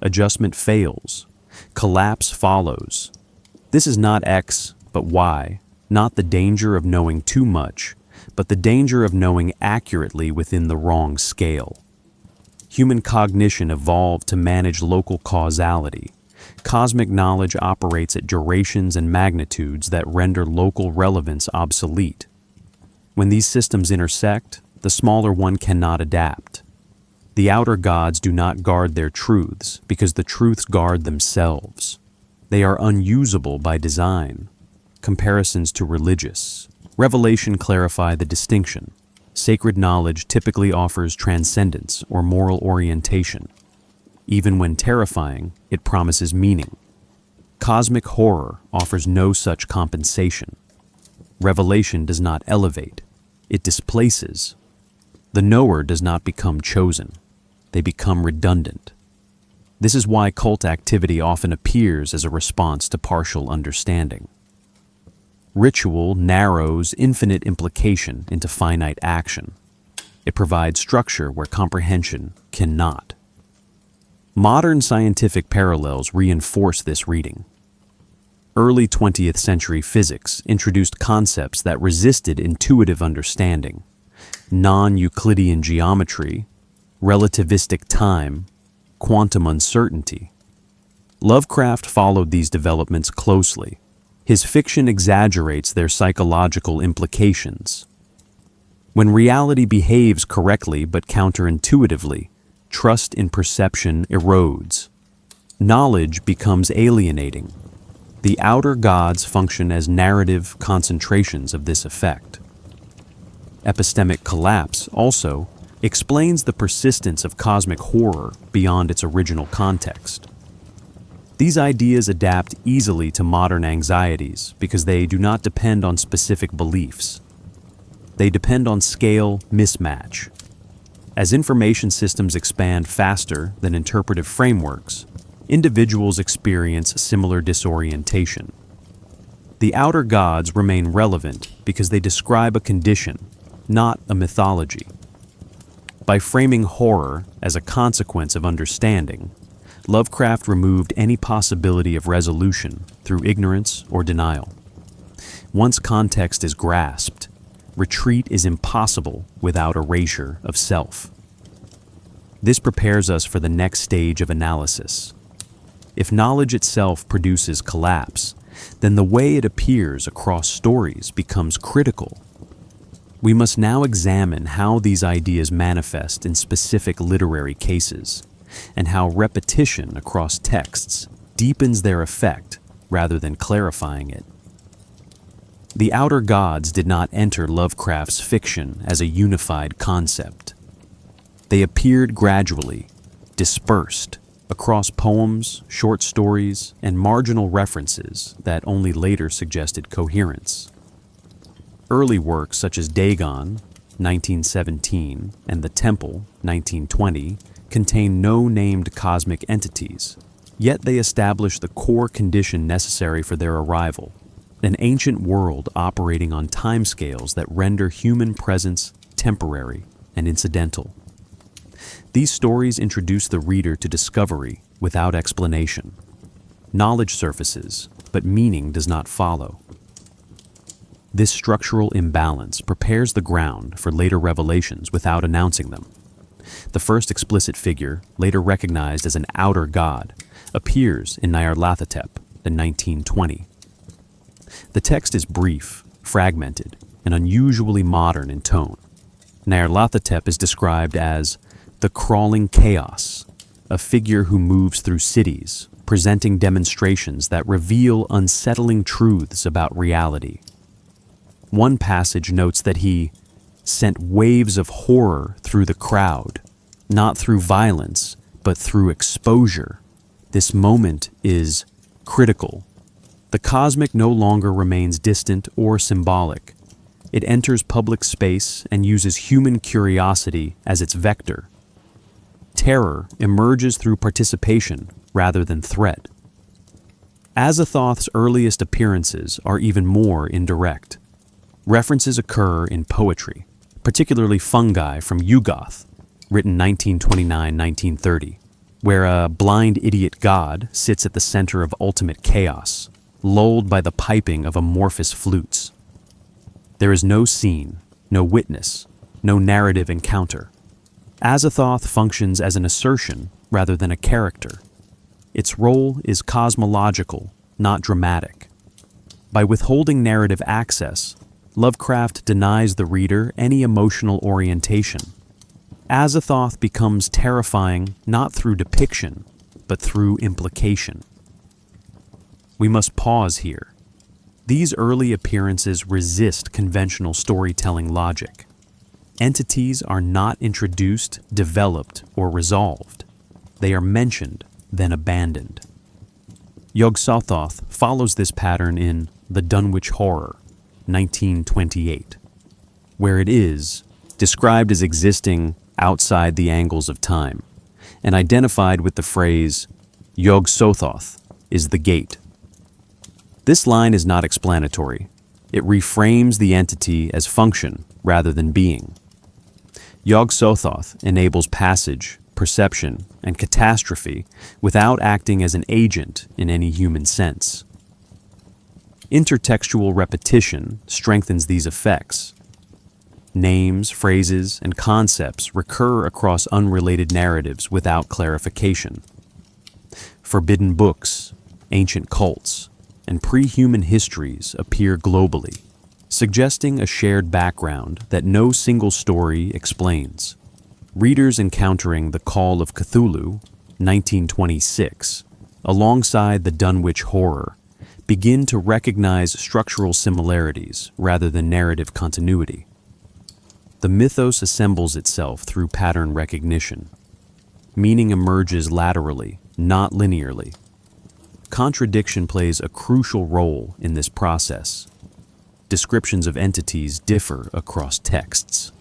Adjustment fails. Collapse follows. This is not X, but Y, not the danger of knowing too much, but the danger of knowing accurately within the wrong scale. Human cognition evolved to manage local causality. Cosmic knowledge operates at durations and magnitudes that render local relevance obsolete. When these systems intersect, the smaller one cannot adapt. The outer gods do not guard their truths because the truths guard themselves. They are unusable by design. Comparisons to religious. Revelation clarify the distinction. Sacred knowledge typically offers transcendence or moral orientation. Even when terrifying, it promises meaning. Cosmic horror offers no such compensation. Revelation does not elevate. It displaces. The knower does not become chosen. They become redundant. This is why cult activity often appears as a response to partial understanding. Ritual narrows infinite implication into finite action. It provides structure where comprehension cannot. Modern scientific parallels reinforce this reading. Early 20th century physics introduced concepts that resisted intuitive understanding. Non-Euclidean geometry, relativistic time, quantum uncertainty. Lovecraft followed these developments closely. His fiction exaggerates their psychological implications. When reality behaves correctly but counterintuitively, trust in perception erodes. Knowledge becomes alienating. The outer gods function as narrative concentrations of this effect. Epistemic collapse also explains the persistence of cosmic horror beyond its original context. These ideas adapt easily to modern anxieties because they do not depend on specific beliefs. They depend on scale mismatch. As information systems expand faster than interpretive frameworks, individuals experience similar disorientation. The outer gods remain relevant because they describe a condition, not a mythology. By framing horror as a consequence of understanding, Lovecraft removed any possibility of resolution through ignorance or denial. Once context is grasped, retreat is impossible without erasure of self. This prepares us for the next stage of analysis. If knowledge itself produces collapse, then the way it appears across stories becomes critical. We must now examine how these ideas manifest in specific literary cases, and how repetition across texts deepens their effect rather than clarifying it. The outer gods did not enter Lovecraft's fiction as a unified concept. They appeared gradually, dispersed, across poems, short stories, and marginal references that only later suggested coherence. Early works such as Dagon, 1917, and The Temple, 1920, contain no named cosmic entities, yet they establish the core condition necessary for their arrival, an ancient world operating on timescales that render human presence temporary and incidental. These stories introduce the reader to discovery without explanation. Knowledge surfaces, but meaning does not follow. This structural imbalance prepares the ground for later revelations without announcing them. The first explicit figure, later recognized as an outer god, appears in Nyarlathotep in 1920. The text is brief, fragmented, and unusually modern in tone. Nyarlathotep is described as the crawling chaos, a figure who moves through cities, presenting demonstrations that reveal unsettling truths about reality. One passage notes that he sent waves of horror through the crowd, not through violence, but through exposure. This moment is critical. The cosmic no longer remains distant or symbolic. It enters public space and uses human curiosity as its vector. Terror emerges through participation rather than threat. Azathoth's earliest appearances are even more indirect. References occur in poetry, particularly fungi from Yog-Sothoth, written 1929-1930, where a blind idiot god sits at the center of ultimate chaos, lulled by the piping of amorphous flutes. There is no scene, no witness, no narrative encounter. Azathoth functions as an assertion rather than a character. Its role is cosmological, not dramatic. By withholding narrative access, Lovecraft denies the reader any emotional orientation. Azathoth becomes terrifying not through depiction, but through implication. We must pause here. These early appearances resist conventional storytelling logic. Entities are not introduced, developed, or resolved. They are mentioned, then abandoned. Yog-Sothoth follows this pattern in The Dunwich Horror, 1928, where it is described as existing outside the angles of time and identified with the phrase, Yog-Sothoth is the gate. This line is not explanatory. It reframes the entity as function rather than being. Yog-Sothoth enables passage, perception, and catastrophe without acting as an agent in any human sense. Intertextual repetition strengthens these effects. Names, phrases, and concepts recur across unrelated narratives without clarification. Forbidden books, ancient cults, and pre-human histories appear globally, suggesting a shared background that no single story explains. Readers encountering The Call of Cthulhu, 1926, alongside the Dunwich Horror, begin to recognize structural similarities rather than narrative continuity. The mythos assembles itself through pattern recognition. Meaning emerges laterally, not linearly. Contradiction plays a crucial role in this process. Descriptions of entities differ across texts.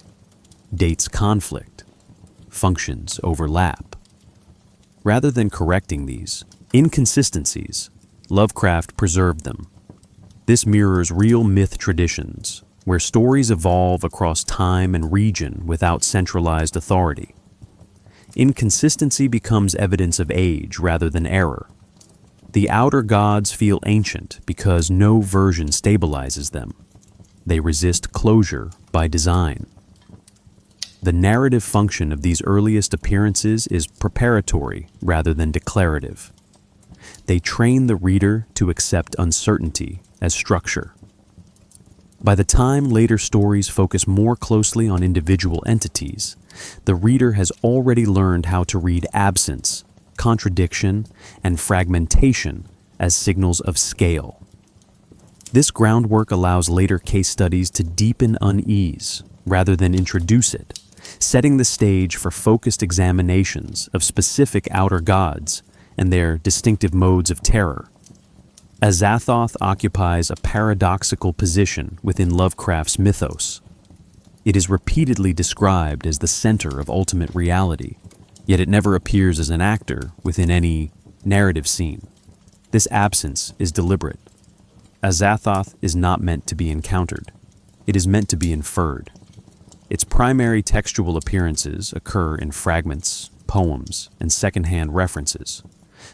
Dates conflict. Functions overlap. Rather than correcting these inconsistencies, Lovecraft preserved them. This mirrors real myth traditions, where stories evolve across time and region without centralized authority. Inconsistency becomes evidence of age rather than error. The outer gods feel ancient because no version stabilizes them. They resist closure by design. The narrative function of these earliest appearances is preparatory rather than declarative. They train the reader to accept uncertainty as structure. By the time later stories focus more closely on individual entities, the reader has already learned how to read absence, contradiction, and fragmentation as signals of scale. This groundwork allows later case studies to deepen unease rather than introduce it, setting the stage for focused examinations of specific outer gods and their distinctive modes of terror. Azathoth occupies a paradoxical position within Lovecraft's mythos. It is repeatedly described as the center of ultimate reality, yet it never appears as an actor within any narrative scene. This absence is deliberate. Azathoth is not meant to be encountered. It is meant to be inferred. Its primary textual appearances occur in fragments, poems, and secondhand references,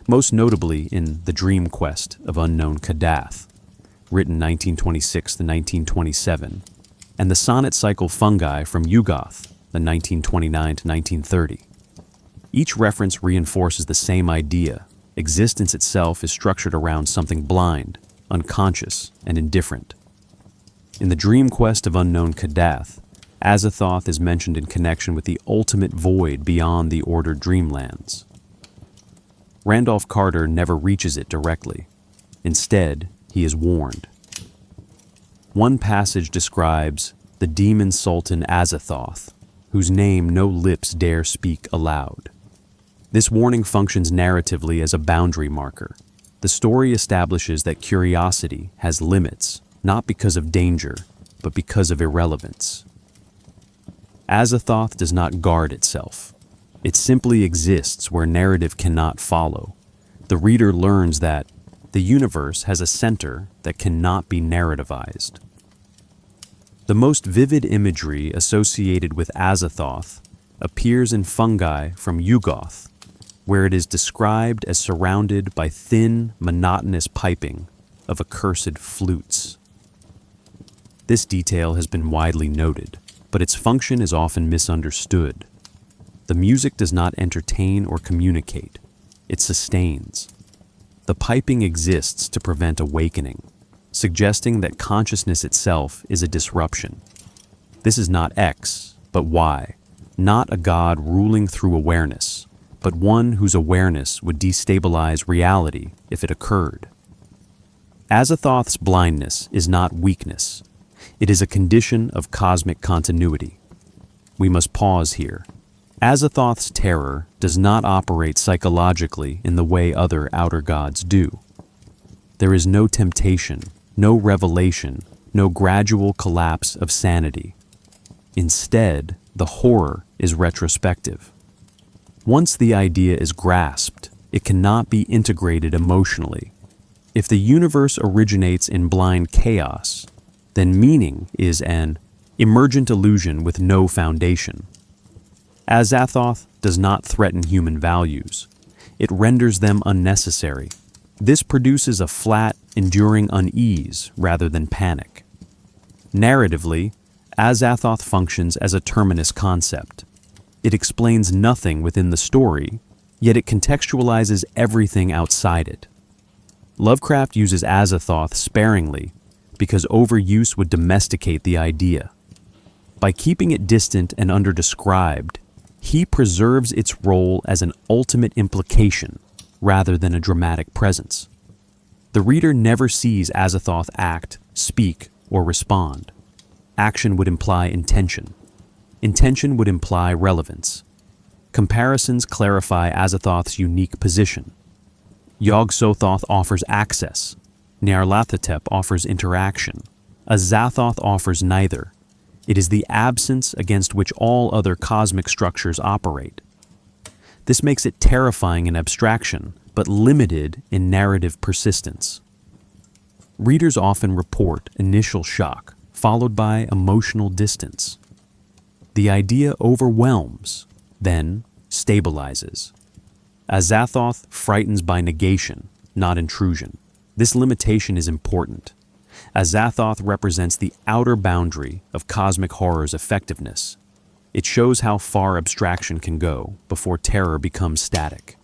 most notably in The Dream Quest of Unknown Kadath, written 1926 to 1927, and the sonnet cycle fungi from Yog-Sothoth, the 1929 to 1930. Each reference reinforces the same idea. Existence itself is structured around something blind, unconscious, and indifferent. In the dream quest of unknown Kadath, Azathoth is mentioned in connection with the ultimate void beyond the ordered dreamlands. Randolph Carter never reaches it directly. Instead, he is warned. One passage describes the demon sultan Azathoth, whose name no lips dare speak aloud. This warning functions narratively as a boundary marker. The story establishes that curiosity has limits, not because of danger, but because of irrelevance. Azathoth does not guard itself. It simply exists where narrative cannot follow. The reader learns that the universe has a center that cannot be narrativized. The most vivid imagery associated with Azathoth appears in fungi from Yog-Sothoth, where it is described as surrounded by thin, monotonous piping of accursed flutes. This detail has been widely noted, but its function is often misunderstood. The music does not entertain or communicate, it sustains. The piping exists to prevent awakening, suggesting that consciousness itself is a disruption. This is not X, but Y, not a god ruling through awareness, but one whose awareness would destabilize reality if it occurred. Azathoth's blindness is not weakness. It is a condition of cosmic continuity. We must pause here. Azathoth's terror does not operate psychologically in the way other outer gods do. There is no temptation, no revelation, no gradual collapse of sanity. Instead, the horror is retrospective. Once the idea is grasped, it cannot be integrated emotionally. If the universe originates in blind chaos, then meaning is an emergent illusion with no foundation. Azathoth does not threaten human values. It renders them unnecessary. This produces a flat, enduring unease rather than panic. Narratively, Azathoth functions as a terminus concept. It explains nothing within the story, yet it contextualizes everything outside it. Lovecraft uses Azathoth sparingly because overuse would domesticate the idea. By keeping it distant and underdescribed, he preserves its role as an ultimate implication rather than a dramatic presence. The reader never sees Azathoth act, speak, or respond. Action would imply intention. Intention would imply relevance. Comparisons clarify Azathoth's unique position. Yog-Sothoth offers access. Nyarlathotep offers interaction. Azathoth offers neither. It is the absence against which all other cosmic structures operate. This makes it terrifying in abstraction, but limited in narrative persistence. Readers often report initial shock, followed by emotional distance. The idea overwhelms, then stabilizes. Azathoth frightens by negation, not intrusion. This limitation is important. Azathoth represents the outer boundary of cosmic horror's effectiveness. It shows how far abstraction can go before terror becomes static.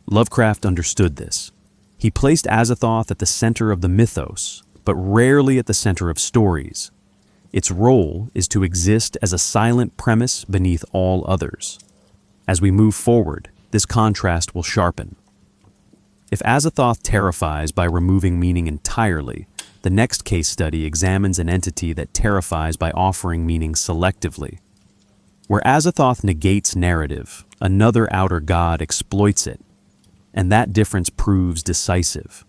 Lovecraft understood this. He placed Azathoth at the center of the mythos, but rarely at the center of stories. Its role is to exist as a silent premise beneath all others. As we move forward, this contrast will sharpen. If Azathoth terrifies by removing meaning entirely, the next case study examines an entity that terrifies by offering meaning selectively. Where Azathoth negates narrative, another outer god exploits it, and that difference proves decisive.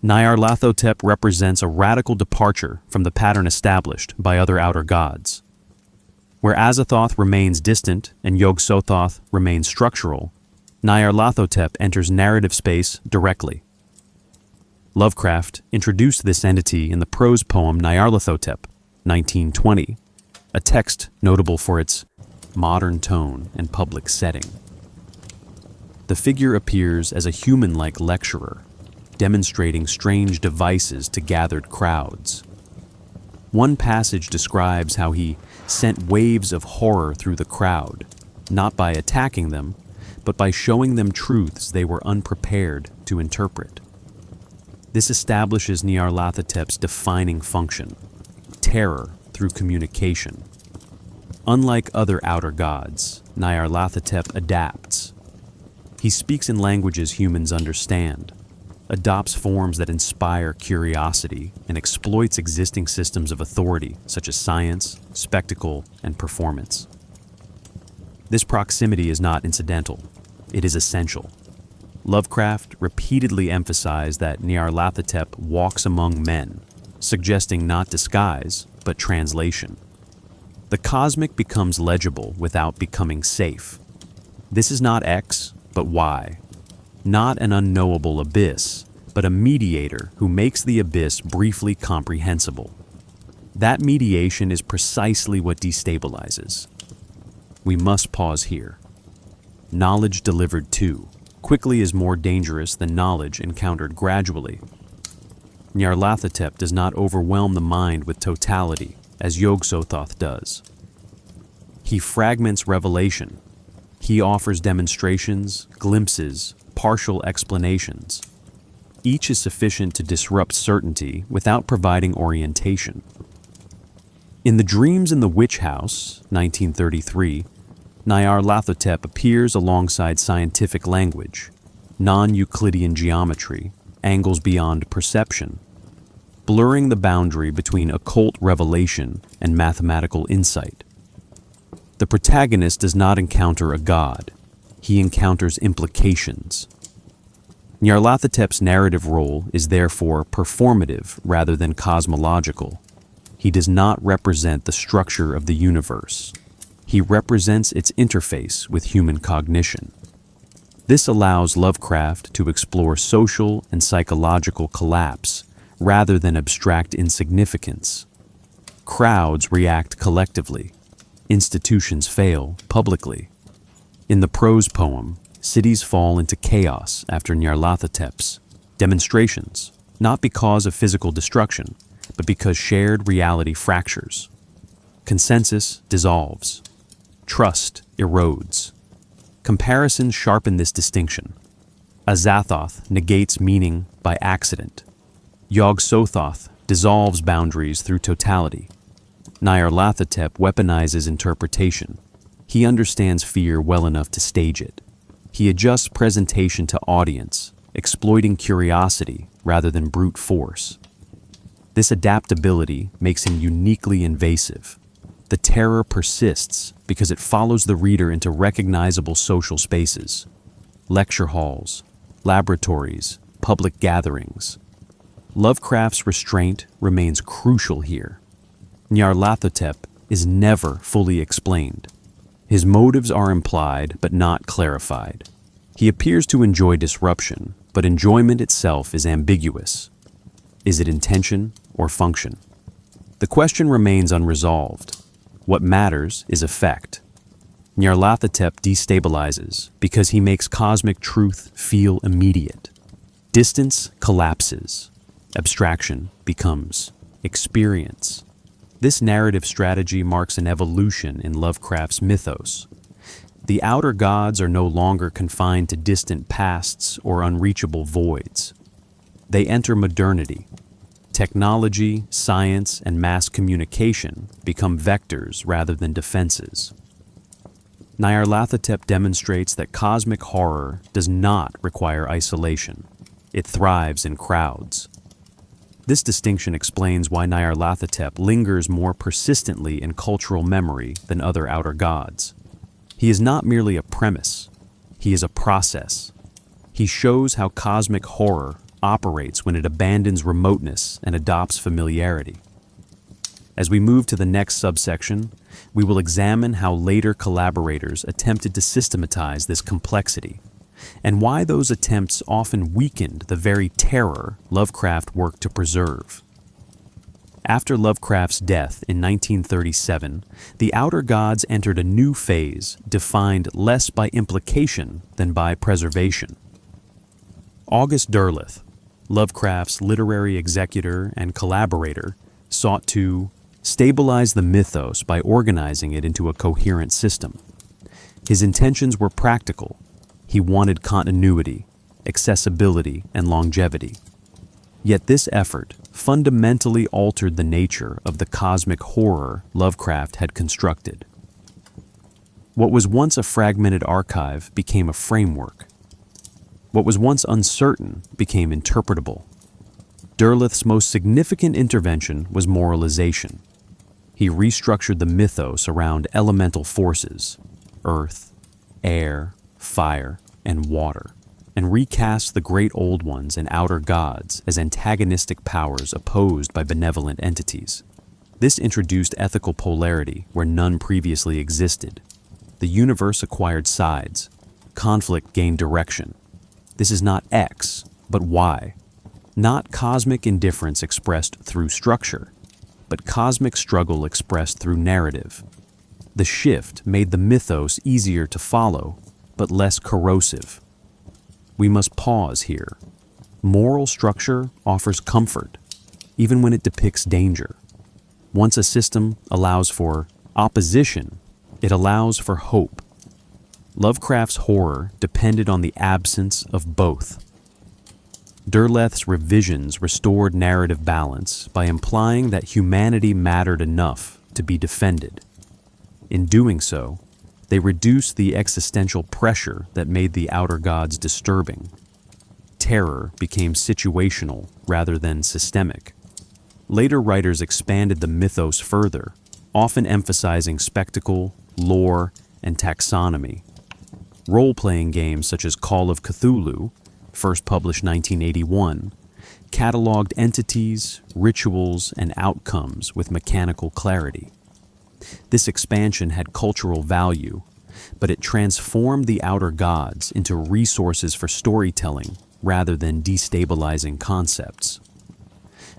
Nyarlathotep represents a radical departure from the pattern established by other outer gods. Where Azathoth remains distant and Yog-Sothoth remains structural, Nyarlathotep enters narrative space directly. Lovecraft introduced this entity in the prose poem Nyarlathotep, 1920, a text notable for its modern tone and public setting. The figure appears as a human-like lecturer, demonstrating strange devices to gathered crowds. One passage describes how he sent waves of horror through the crowd, not by attacking them, but by showing them truths they were unprepared to interpret. This establishes Nyarlathotep's defining function: terror through communication. Unlike other outer gods, Nyarlathotep adapts. He speaks in languages humans understand, adopts forms that inspire curiosity, and exploits existing systems of authority such as science, spectacle, and performance. This proximity is not incidental, it is essential. Lovecraft repeatedly emphasized that Nyarlathotep walks among men, suggesting not disguise, but translation. The cosmic becomes legible without becoming safe. This is not X, but Y. Not an unknowable abyss, but a mediator who makes the abyss briefly comprehensible. That mediation is precisely what destabilizes. We must pause here. Knowledge delivered too quickly is more dangerous than knowledge encountered gradually. Nyarlathotep does not overwhelm the mind with totality, as Yog-Sothoth does. He fragments revelation. He offers demonstrations, glimpses, partial explanations. Each is sufficient to disrupt certainty without providing orientation. In The Dreams in the Witch House, 1933, Nyarlathotep appears alongside scientific language, non-Euclidean geometry, angles beyond perception, blurring the boundary between occult revelation and mathematical insight. The protagonist does not encounter a god, he encounters implications. Nyarlathotep's narrative role is therefore performative rather than cosmological. He does not represent the structure of the universe. He represents its interface with human cognition. This allows Lovecraft to explore social and psychological collapse rather than abstract insignificance. Crowds react collectively. Institutions fail publicly. In the prose poem, cities fall into chaos after Nyarlathotep's demonstrations, not because of physical destruction, but because shared reality fractures. Consensus dissolves. Trust erodes. Comparisons sharpen this distinction. Azathoth negates meaning by accident. Yog-Sothoth dissolves boundaries through totality. Nyarlathotep weaponizes interpretation. He understands fear well enough to stage it. He adjusts presentation to audience, exploiting curiosity rather than brute force. This adaptability makes him uniquely invasive. The terror persists because it follows the reader into recognizable social spaces, lecture halls, laboratories, public gatherings. Lovecraft's restraint remains crucial here. Nyarlathotep is never fully explained. His motives are implied but not clarified. He appears to enjoy disruption, but enjoyment itself is ambiguous. Is it intention or function? The question remains unresolved. What matters is effect. Nyarlathotep destabilizes because he makes cosmic truth feel immediate. Distance collapses. Abstraction becomes experience. This narrative strategy marks an evolution in Lovecraft's mythos. The outer gods are no longer confined to distant pasts or unreachable voids. They enter modernity. Technology, science, and mass communication become vectors rather than defenses. Nyarlathotep demonstrates that cosmic horror does not require isolation. It thrives in crowds. This distinction explains why Nyarlathotep lingers more persistently in cultural memory than other outer gods. He is not merely a premise, he is a process. He shows how cosmic horror operates when it abandons remoteness and adopts familiarity. As we move to the next subsection, we will examine how later collaborators attempted to systematize this complexity, and why those attempts often weakened the very terror Lovecraft worked to preserve. After Lovecraft's death in 1937, the Outer Gods entered a new phase defined less by implication than by preservation. August Derleth, Lovecraft's literary executor and collaborator, sought to stabilize the mythos by organizing it into a coherent system. His intentions were practical. He wanted continuity, accessibility, and longevity. Yet this effort fundamentally altered the nature of the cosmic horror Lovecraft had constructed. What was once a fragmented archive became a framework. What was once uncertain became interpretable. Derleth's most significant intervention was moralization. He restructured the mythos around elemental forces, earth, air, fire, and water, and recast the great old ones and outer gods as antagonistic powers opposed by benevolent entities. This introduced ethical polarity where none previously existed. The universe acquired sides. Conflict gained direction. This is not X, but Y. Not cosmic indifference expressed through structure, but cosmic struggle expressed through narrative. The shift made the mythos easier to follow, but less corrosive. We must pause here. Moral structure offers comfort, even when it depicts danger. Once a system allows for opposition, it allows for hope. Lovecraft's horror depended on the absence of both. Derleth's revisions restored narrative balance by implying that humanity mattered enough to be defended. In doing so, they reduced the existential pressure that made the outer gods disturbing. Terror became situational rather than systemic. Later writers expanded the mythos further, often emphasizing spectacle, lore, and taxonomy. Role-playing games such as Call of Cthulhu, first published 1981, cataloged entities, rituals, and outcomes with mechanical clarity. This expansion had cultural value, but it transformed the outer gods into resources for storytelling rather than destabilizing concepts.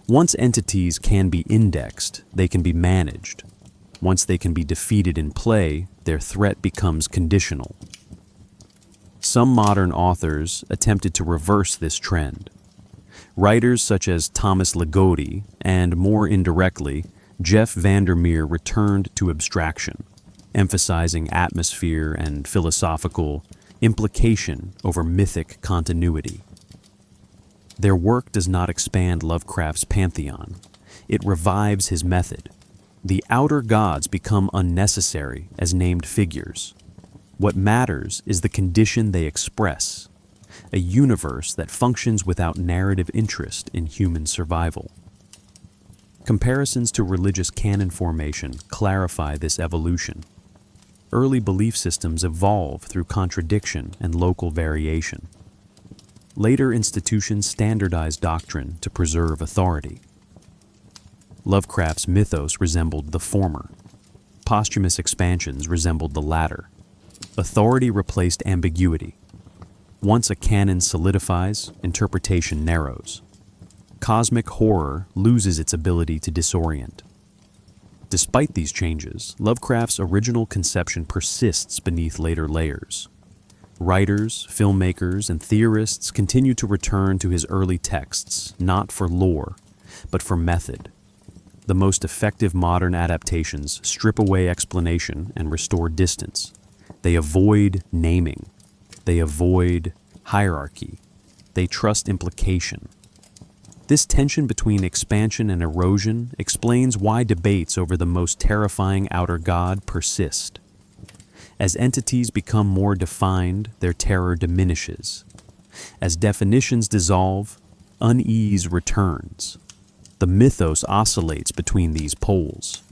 Once entities can be indexed, they can be managed. Once they can be defeated in play, their threat becomes conditional. Some modern authors attempted to reverse this trend. Writers such as Thomas Ligotti and, more indirectly, Jeff Vandermeer returned to abstraction, emphasizing atmosphere and philosophical implication over mythic continuity. Their work does not expand Lovecraft's pantheon. It revives his method. The outer gods become unnecessary as named figures. What matters is the condition they express, a universe that functions without narrative interest in human survival. Comparisons to religious canon formation clarify this evolution. Early belief systems evolve through contradiction and local variation. Later institutions standardize doctrine to preserve authority. Lovecraft's mythos resembled the former. Posthumous expansions resembled the latter. Authority replaced ambiguity. Once a canon solidifies, interpretation narrows. Cosmic horror loses its ability to disorient. Despite these changes, Lovecraft's original conception persists beneath later layers. Writers, filmmakers, and theorists continue to return to his early texts, not for lore, but for method. The most effective modern adaptations strip away explanation and restore distance. They avoid naming. They avoid hierarchy. They trust implication. This tension between expansion and erosion explains why debates over the most terrifying outer god persist. As entities become more defined, their terror diminishes. As definitions dissolve, unease returns. The mythos oscillates between these poles.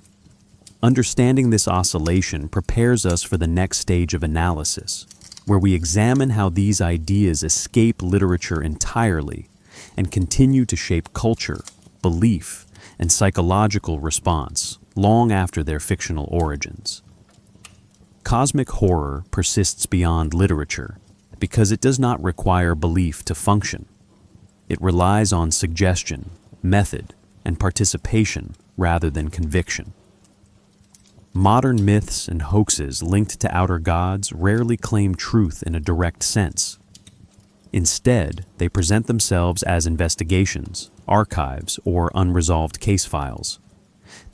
Understanding this oscillation prepares us for the next stage of analysis, where we examine how these ideas escape literature entirely and continue to shape culture, belief, and psychological response long after their fictional origins. Cosmic horror persists beyond literature because it does not require belief to function. It relies on suggestion, method, and participation rather than conviction. Modern myths and hoaxes linked to outer gods rarely claim truth in a direct sense. Instead, they present themselves as investigations, archives, or unresolved case files.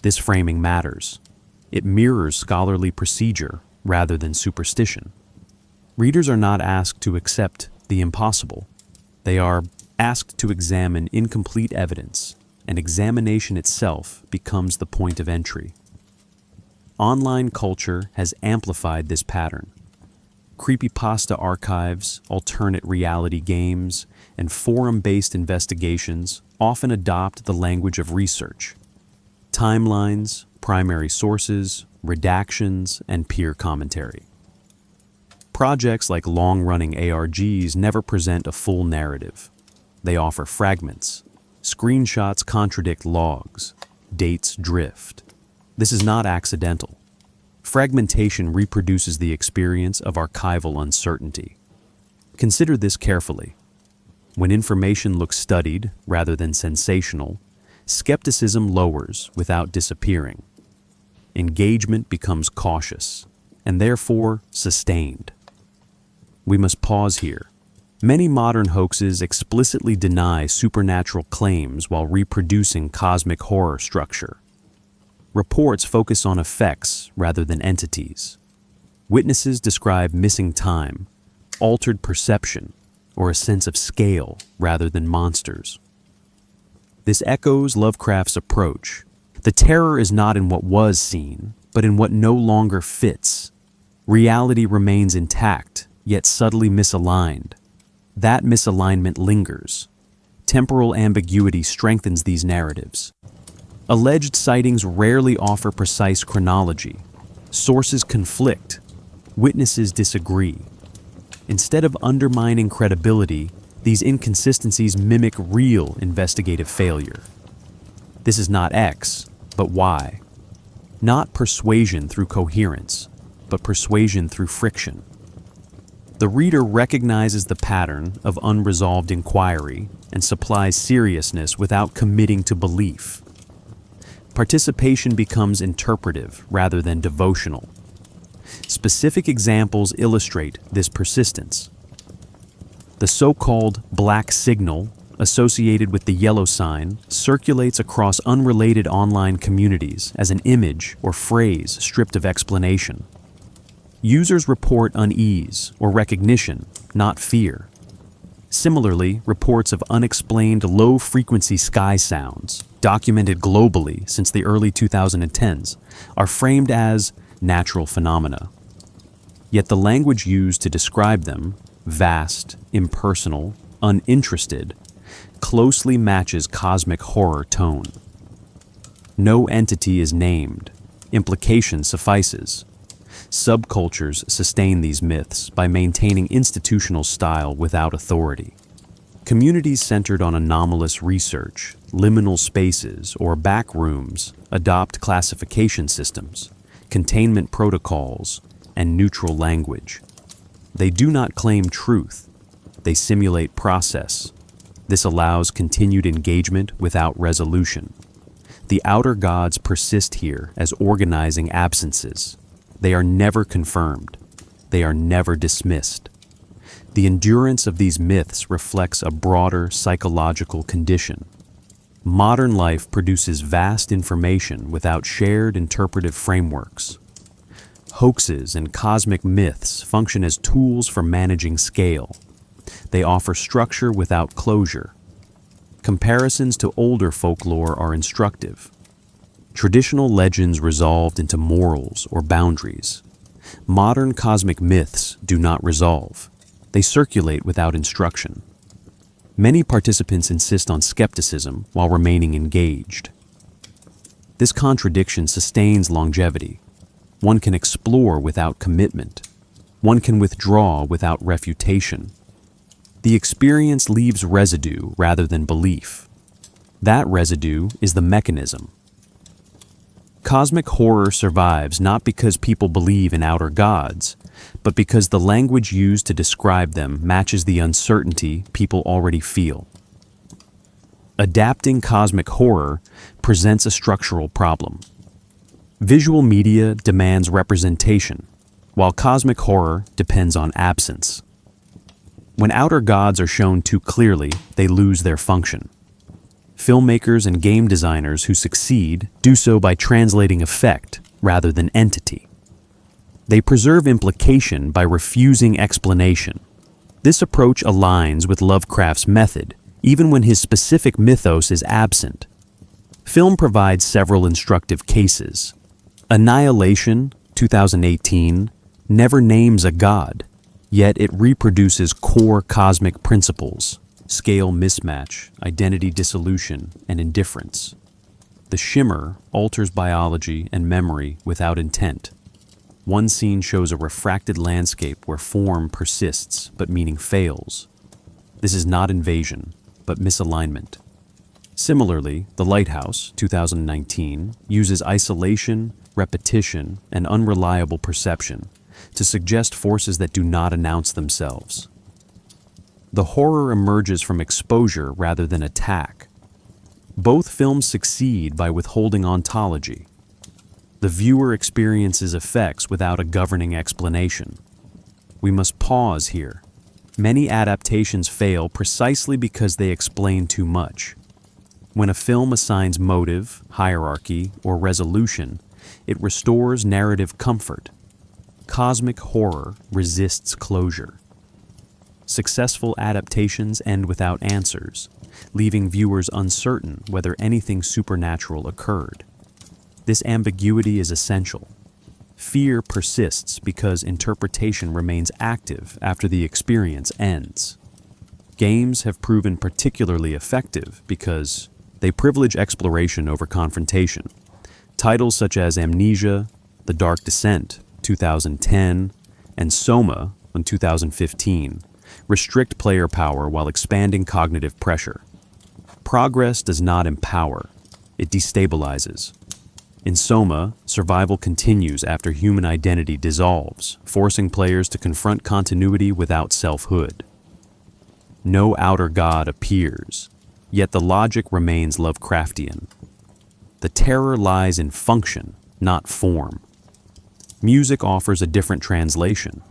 This framing matters. It mirrors scholarly procedure rather than superstition. Readers are not asked to accept the impossible. They are asked to examine incomplete evidence, and examination itself becomes the point of entry. Online culture has amplified this pattern. Creepypasta archives, alternate reality games, and forum-based investigations often adopt the language of research. Timelines, primary sources, redactions, and peer commentary. Projects like long-running ARGs never present a full narrative. They offer fragments. Screenshots contradict logs. Dates drift. This is not accidental. Fragmentation reproduces the experience of archival uncertainty. Consider this carefully. When information looks studied rather than sensational, skepticism lowers without disappearing. Engagement becomes cautious, and therefore sustained. We must pause here. Many modern hoaxes explicitly deny supernatural claims while reproducing cosmic horror structure. Reports focus on effects rather than entities. Witnesses describe missing time, altered perception, or a sense of scale rather than monsters. This echoes Lovecraft's approach. The terror is not in what was seen, but in what no longer fits. Reality remains intact, yet subtly misaligned. That misalignment lingers. Temporal ambiguity strengthens these narratives. Alleged sightings rarely offer precise chronology. Sources conflict. Witnesses disagree. Instead of undermining credibility, these inconsistencies mimic real investigative failure. This is not X, but Y. Not persuasion through coherence, but persuasion through friction. The reader recognizes the pattern of unresolved inquiry and supplies seriousness without committing to belief. Participation becomes interpretive rather than devotional. Specific examples illustrate this persistence. The so-called black signal associated with the yellow sign circulates across unrelated online communities as an image or phrase stripped of explanation. Users report unease or recognition, not fear. Similarly, reports of unexplained low-frequency sky sounds, documented globally since the early 2010s, are framed as natural phenomena. Yet the language used to describe them, vast, impersonal, uninterested, closely matches cosmic horror tone. No entity is named. Implication suffices. Subcultures sustain these myths by maintaining institutional style without authority. Communities centered on anomalous research, liminal spaces, or back rooms adopt classification systems, containment protocols, and neutral language. They do not claim truth. They simulate process. This allows continued engagement without resolution. The Outer Gods persist here as organizing absences. They are never confirmed. They are never dismissed. The endurance of these myths reflects a broader psychological condition. Modern life produces vast information without shared interpretive frameworks. Hoaxes and cosmic myths function as tools for managing scale. They offer structure without closure. Comparisons to older folklore are instructive. Traditional legends resolved into morals or boundaries. Modern cosmic myths do not resolve. They circulate without instruction. Many participants insist on skepticism while remaining engaged. This contradiction sustains longevity. One can explore without commitment. One can withdraw without refutation. The experience leaves residue rather than belief. That residue is the mechanism. Cosmic horror survives not because people believe in outer gods, but because the language used to describe them matches the uncertainty people already feel. Adapting cosmic horror presents a structural problem. Visual media demands representation, while cosmic horror depends on absence. When outer gods are shown too clearly, they lose their function. Filmmakers and game designers who succeed do so by translating effect rather than entity. They preserve implication by refusing explanation. This approach aligns with Lovecraft's method, even when his specific mythos is absent. Film provides several instructive cases. Annihilation, 2018, never names a god, yet it reproduces core cosmic principles: scale mismatch, identity dissolution, and indifference. The Shimmer alters biology and memory without intent. One scene shows a refracted landscape where form persists but meaning fails. This is not invasion, but misalignment. Similarly, The Lighthouse, 2019, uses isolation, repetition, and unreliable perception to suggest forces that do not announce themselves. The horror emerges from exposure rather than attack. Both films succeed by withholding ontology. The viewer experiences effects without a governing explanation. We must pause here. Many adaptations fail precisely because they explain too much. When a film assigns motive, hierarchy, or resolution, it restores narrative comfort. Cosmic horror resists closure. Successful adaptations end without answers, leaving viewers uncertain whether anything supernatural occurred. This ambiguity is essential. Fear persists because interpretation remains active after the experience ends. Games have proven particularly effective because they privilege exploration over confrontation. Titles such as Amnesia, The Dark Descent, 2010, and Soma, in 2015, restrict player power while expanding cognitive pressure. Progress does not empower, it destabilizes. In Soma, survival continues after human identity dissolves, forcing players to confront continuity without selfhood. No outer god appears, yet the logic remains Lovecraftian. The terror lies in function, not form. Music offers a different translation.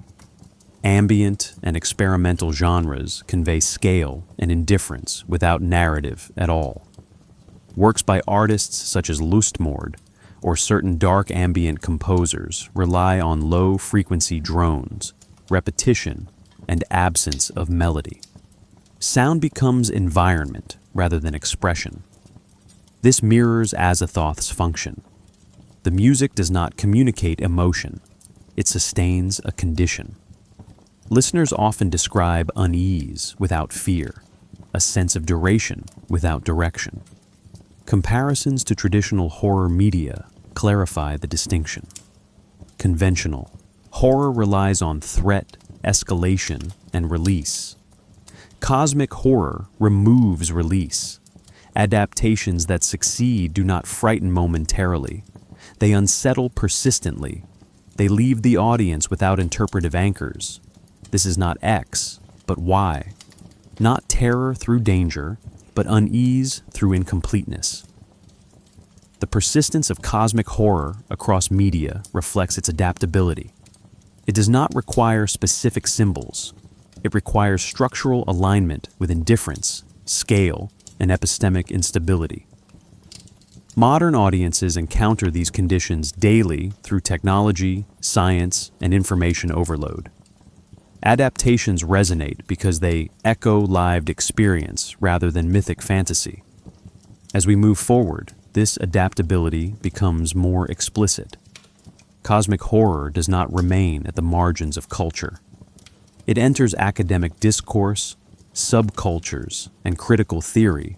Ambient and experimental genres convey scale and indifference without narrative at all. Works by artists such as Lustmord or certain dark ambient composers rely on low-frequency drones, repetition, and absence of melody. Sound becomes environment rather than expression. This mirrors Azathoth's function. The music does not communicate emotion, it sustains a condition. Listeners often describe unease without fear, a sense of duration without direction. Comparisons to traditional horror media clarify the distinction. Conventional horror relies on threat, escalation, and release. Cosmic horror removes release. Adaptations that succeed do not frighten momentarily. They unsettle persistently. They leave the audience without interpretive anchors. This is not X, but Y. Not terror through danger, but unease through incompleteness. The persistence of cosmic horror across media reflects its adaptability. It does not require specific symbols. It requires structural alignment with indifference, scale, and epistemic instability. Modern audiences encounter these conditions daily through technology, science, and information overload. Adaptations resonate because they echo lived experience rather than mythic fantasy. As we move forward, this adaptability becomes more explicit. Cosmic horror does not remain at the margins of culture. It enters academic discourse, subcultures, and critical theory,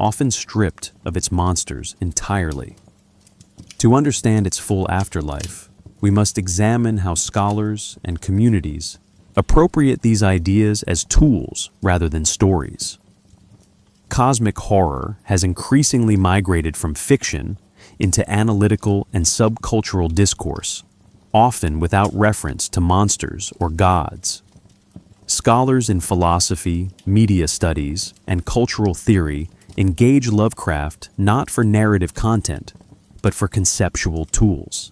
often stripped of its monsters entirely. To understand its full afterlife, we must examine how scholars and communities appropriate these ideas as tools rather than stories. Cosmic horror has increasingly migrated from fiction into analytical and subcultural discourse, often without reference to monsters or gods. Scholars in philosophy, media studies, and cultural theory engage Lovecraft not for narrative content, but for conceptual tools.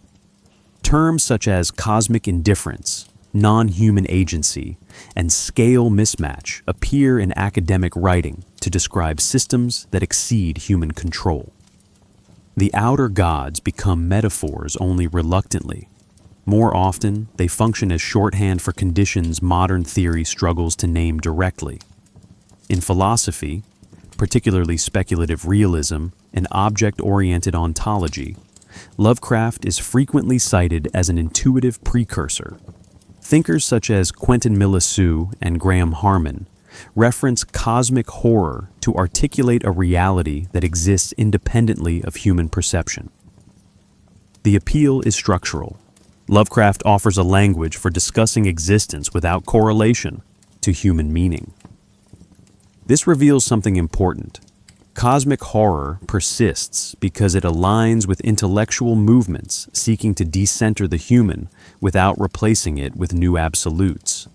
Terms such as cosmic indifference, non-human agency, and scale mismatch appear in academic writing to describe systems that exceed human control. The outer gods become metaphors only reluctantly. More often, they function as shorthand for conditions modern theory struggles to name directly. In philosophy, particularly speculative realism and object-oriented ontology, Lovecraft is frequently cited as an intuitive precursor. Thinkers such as Quentin Millesue and Graham Harman reference cosmic horror to articulate a reality that exists independently of human perception. The appeal is structural. Lovecraft offers a language for discussing existence without correlation to human meaning. This reveals something important. Cosmic horror persists because it aligns with intellectual movements seeking to decenter the human without replacing it with new absolutes.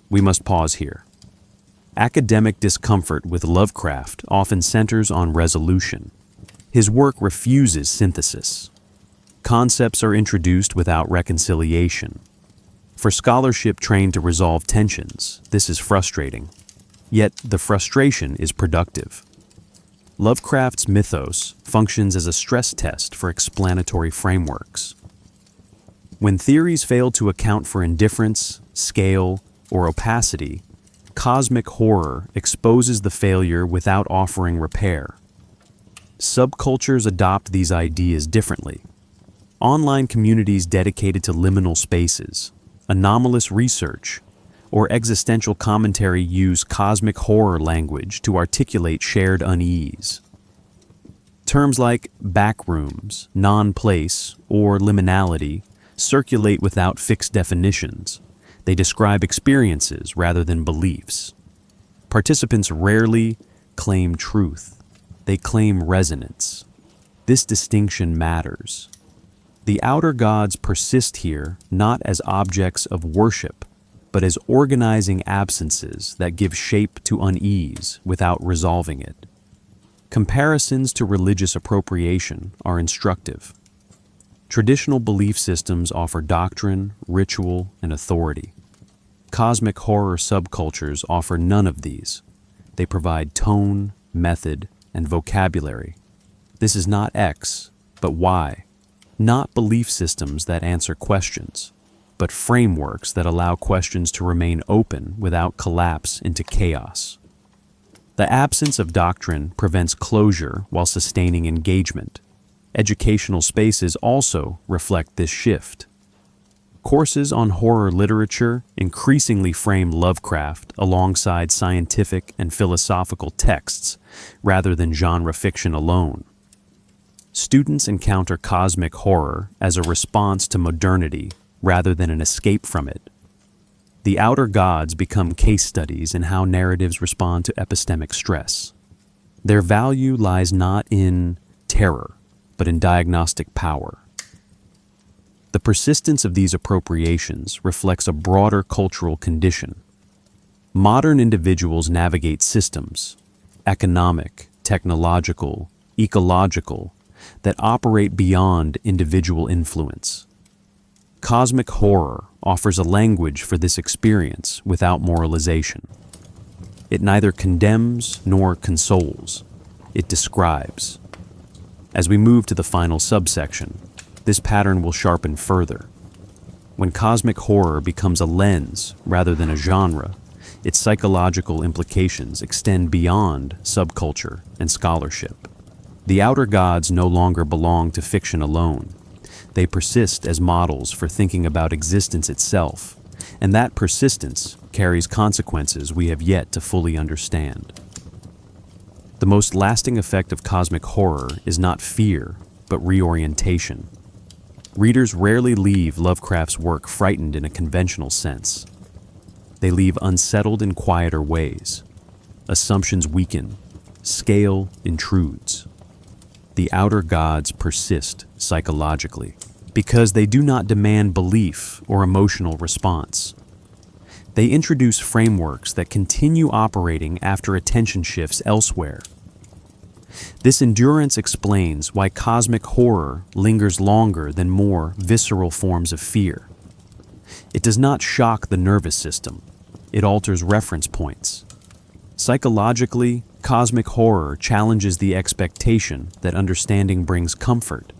We must pause here. Academic discomfort with Lovecraft often centers on resolution. His work refuses synthesis. Concepts are introduced without reconciliation. For scholarship trained to resolve tensions, this is frustrating. Yet the frustration is productive. Lovecraft's mythos functions as a stress test for explanatory frameworks. When theories fail to account for indifference, scale, or opacity, cosmic horror exposes the failure without offering repair. Subcultures adopt these ideas differently. Online communities dedicated to liminal spaces, anomalous research, or existential commentary use cosmic horror language to articulate shared unease. Terms like backrooms, non-place, or liminality circulate without fixed definitions. They describe experiences rather than beliefs. Participants rarely claim truth. They claim resonance. This distinction matters. The outer gods persist here not as objects of worship, but as organizing absences that give shape to unease without resolving it. Comparisons to religious appropriation are instructive. Traditional belief systems offer doctrine, ritual, and authority. Cosmic horror subcultures offer none of these. They provide tone, method, and vocabulary. This is not X, but Y. Not belief systems that answer questions, but frameworks that allow questions to remain open without collapse into chaos. The absence of doctrine prevents closure while sustaining engagement. Educational spaces also reflect this shift. Courses on horror literature increasingly frame Lovecraft alongside scientific and philosophical texts rather than genre fiction alone. Students encounter cosmic horror as a response to modernity rather than an escape from it. The outer gods become case studies in how narratives respond to epistemic stress. Their value lies not in terror, but in diagnostic power. The persistence of these appropriations reflects a broader cultural condition. Modern individuals navigate systems, economic, technological, ecological, that operate beyond individual influence. Cosmic horror offers a language for this experience without moralization. It neither condemns nor consoles. It describes. As we move to the final subsection, this pattern will sharpen further. When cosmic horror becomes a lens rather than a genre, its psychological implications extend beyond subculture and scholarship. The outer gods no longer belong to fiction alone. They persist as models for thinking about existence itself, and that persistence carries consequences we have yet to fully understand. The most lasting effect of cosmic horror is not fear, but reorientation. Readers rarely leave Lovecraft's work frightened in a conventional sense. They leave unsettled in quieter ways. Assumptions weaken. Scale intrudes. The outer gods persist psychologically because they do not demand belief or emotional response. They introduce frameworks that continue operating after attention shifts elsewhere. This endurance explains why cosmic horror lingers longer than more visceral forms of fear. It does not shock the nervous system. It alters reference points. Psychologically, cosmic horror challenges the expectation that understanding brings comfort.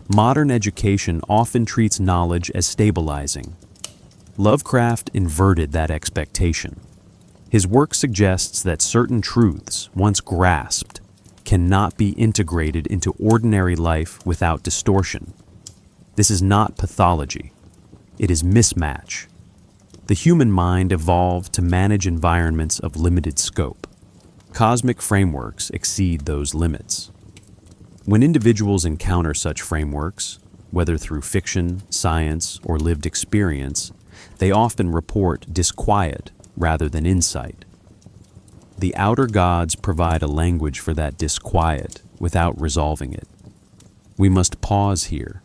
Modern education often treats knowledge as stabilizing. Lovecraft inverted that expectation. His work suggests that certain truths, once grasped, cannot be integrated into ordinary life without distortion. This is not pathology. It is mismatch. The human mind evolved to manage environments of limited scope. Cosmic frameworks exceed those limits. When individuals encounter such frameworks, whether through fiction, science, or lived experience, they often report disquiet rather than insight. The Outer Gods provide a language for that disquiet without resolving it. We must pause here.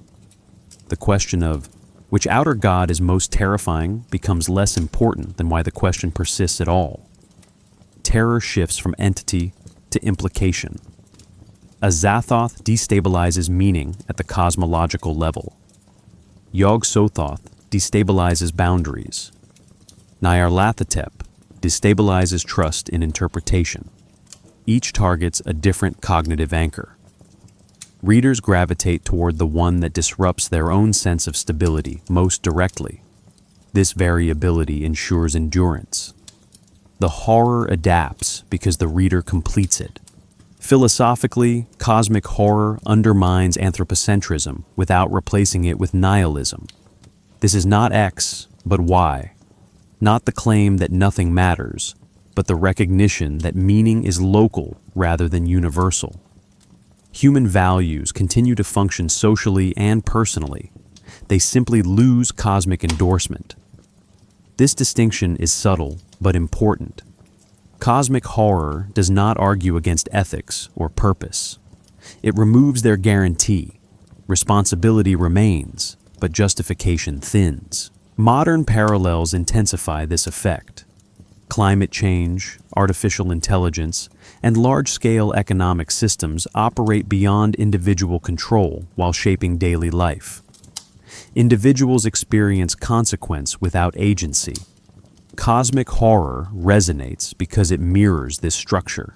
The question of which outer god is most terrifying becomes less important than why the question persists at all. Terror shifts from entity to implication. Azathoth destabilizes meaning at the cosmological level. Yog-Sothoth destabilizes boundaries. Nyarlathotep destabilizes trust in interpretation. Each targets a different cognitive anchor. Readers gravitate toward the one that disrupts their own sense of stability most directly. This variability ensures endurance. The horror adapts because the reader completes it. Philosophically, cosmic horror undermines anthropocentrism without replacing it with nihilism. This is not X, but Y. Not the claim that nothing matters, but the recognition that meaning is local rather than universal. Human values continue to function socially and personally. They simply lose cosmic endorsement. This distinction is subtle but important. Cosmic horror does not argue against ethics or purpose. It removes their guarantee. Responsibility remains, but justification thins. Modern parallels intensify this effect. Climate change, artificial intelligence, and large-scale economic systems operate beyond individual control while shaping daily life. Individuals experience consequence without agency. Cosmic horror resonates because it mirrors this structure.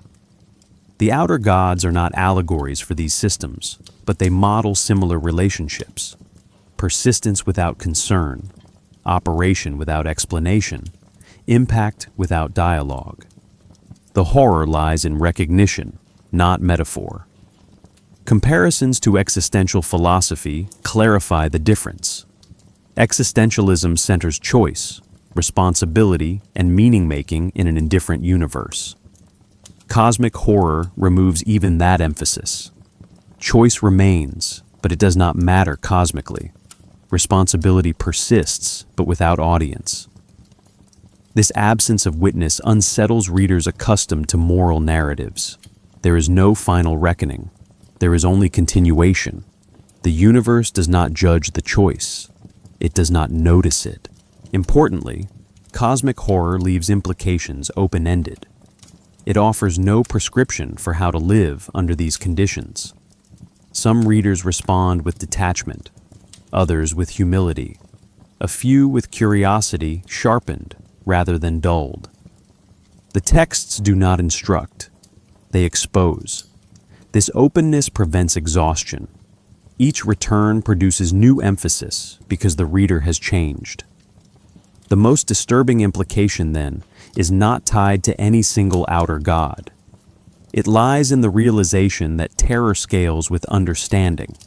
The Outer Gods are not allegories for these systems, but they model similar relationships. Persistence without concern, operation without explanation, impact without dialogue. The horror lies in recognition, not metaphor. Comparisons to existential philosophy clarify the difference. Existentialism centers choice, responsibility, and meaning-making in an indifferent universe. Cosmic horror removes even that emphasis. Choice remains, but it does not matter cosmically. Responsibility persists, but without audience. This absence of witness unsettles readers accustomed to moral narratives. There is no final reckoning. There is only continuation. The universe does not judge the choice. It does not notice it. Importantly, cosmic horror leaves implications open-ended. It offers no prescription for how to live under these conditions. Some readers respond with detachment, others with humility, a few with curiosity sharpened rather than dulled. The texts do not instruct, they expose. This openness prevents exhaustion. Each return produces new emphasis because the reader has changed. The most disturbing implication, then, is not tied to any single outer god. It lies in the realization that terror scales with understanding.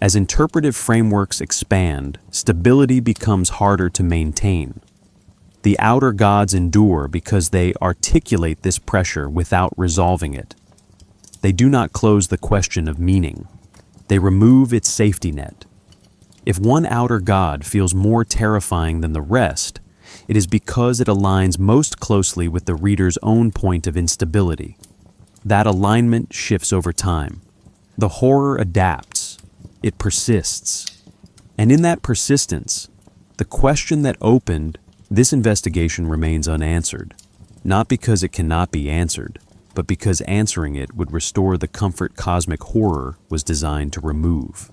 As interpretive frameworks expand, stability becomes harder to maintain. The outer gods endure because they articulate this pressure without resolving it. They do not close the question of meaning. They remove its safety net. If one outer god feels more terrifying than the rest, it is because it aligns most closely with the reader's own point of instability. That alignment shifts over time. The horror adapts. It persists. And in that persistence, the question that opened this investigation remains unanswered, not because it cannot be answered, but because answering it would restore the comfort cosmic horror was designed to remove.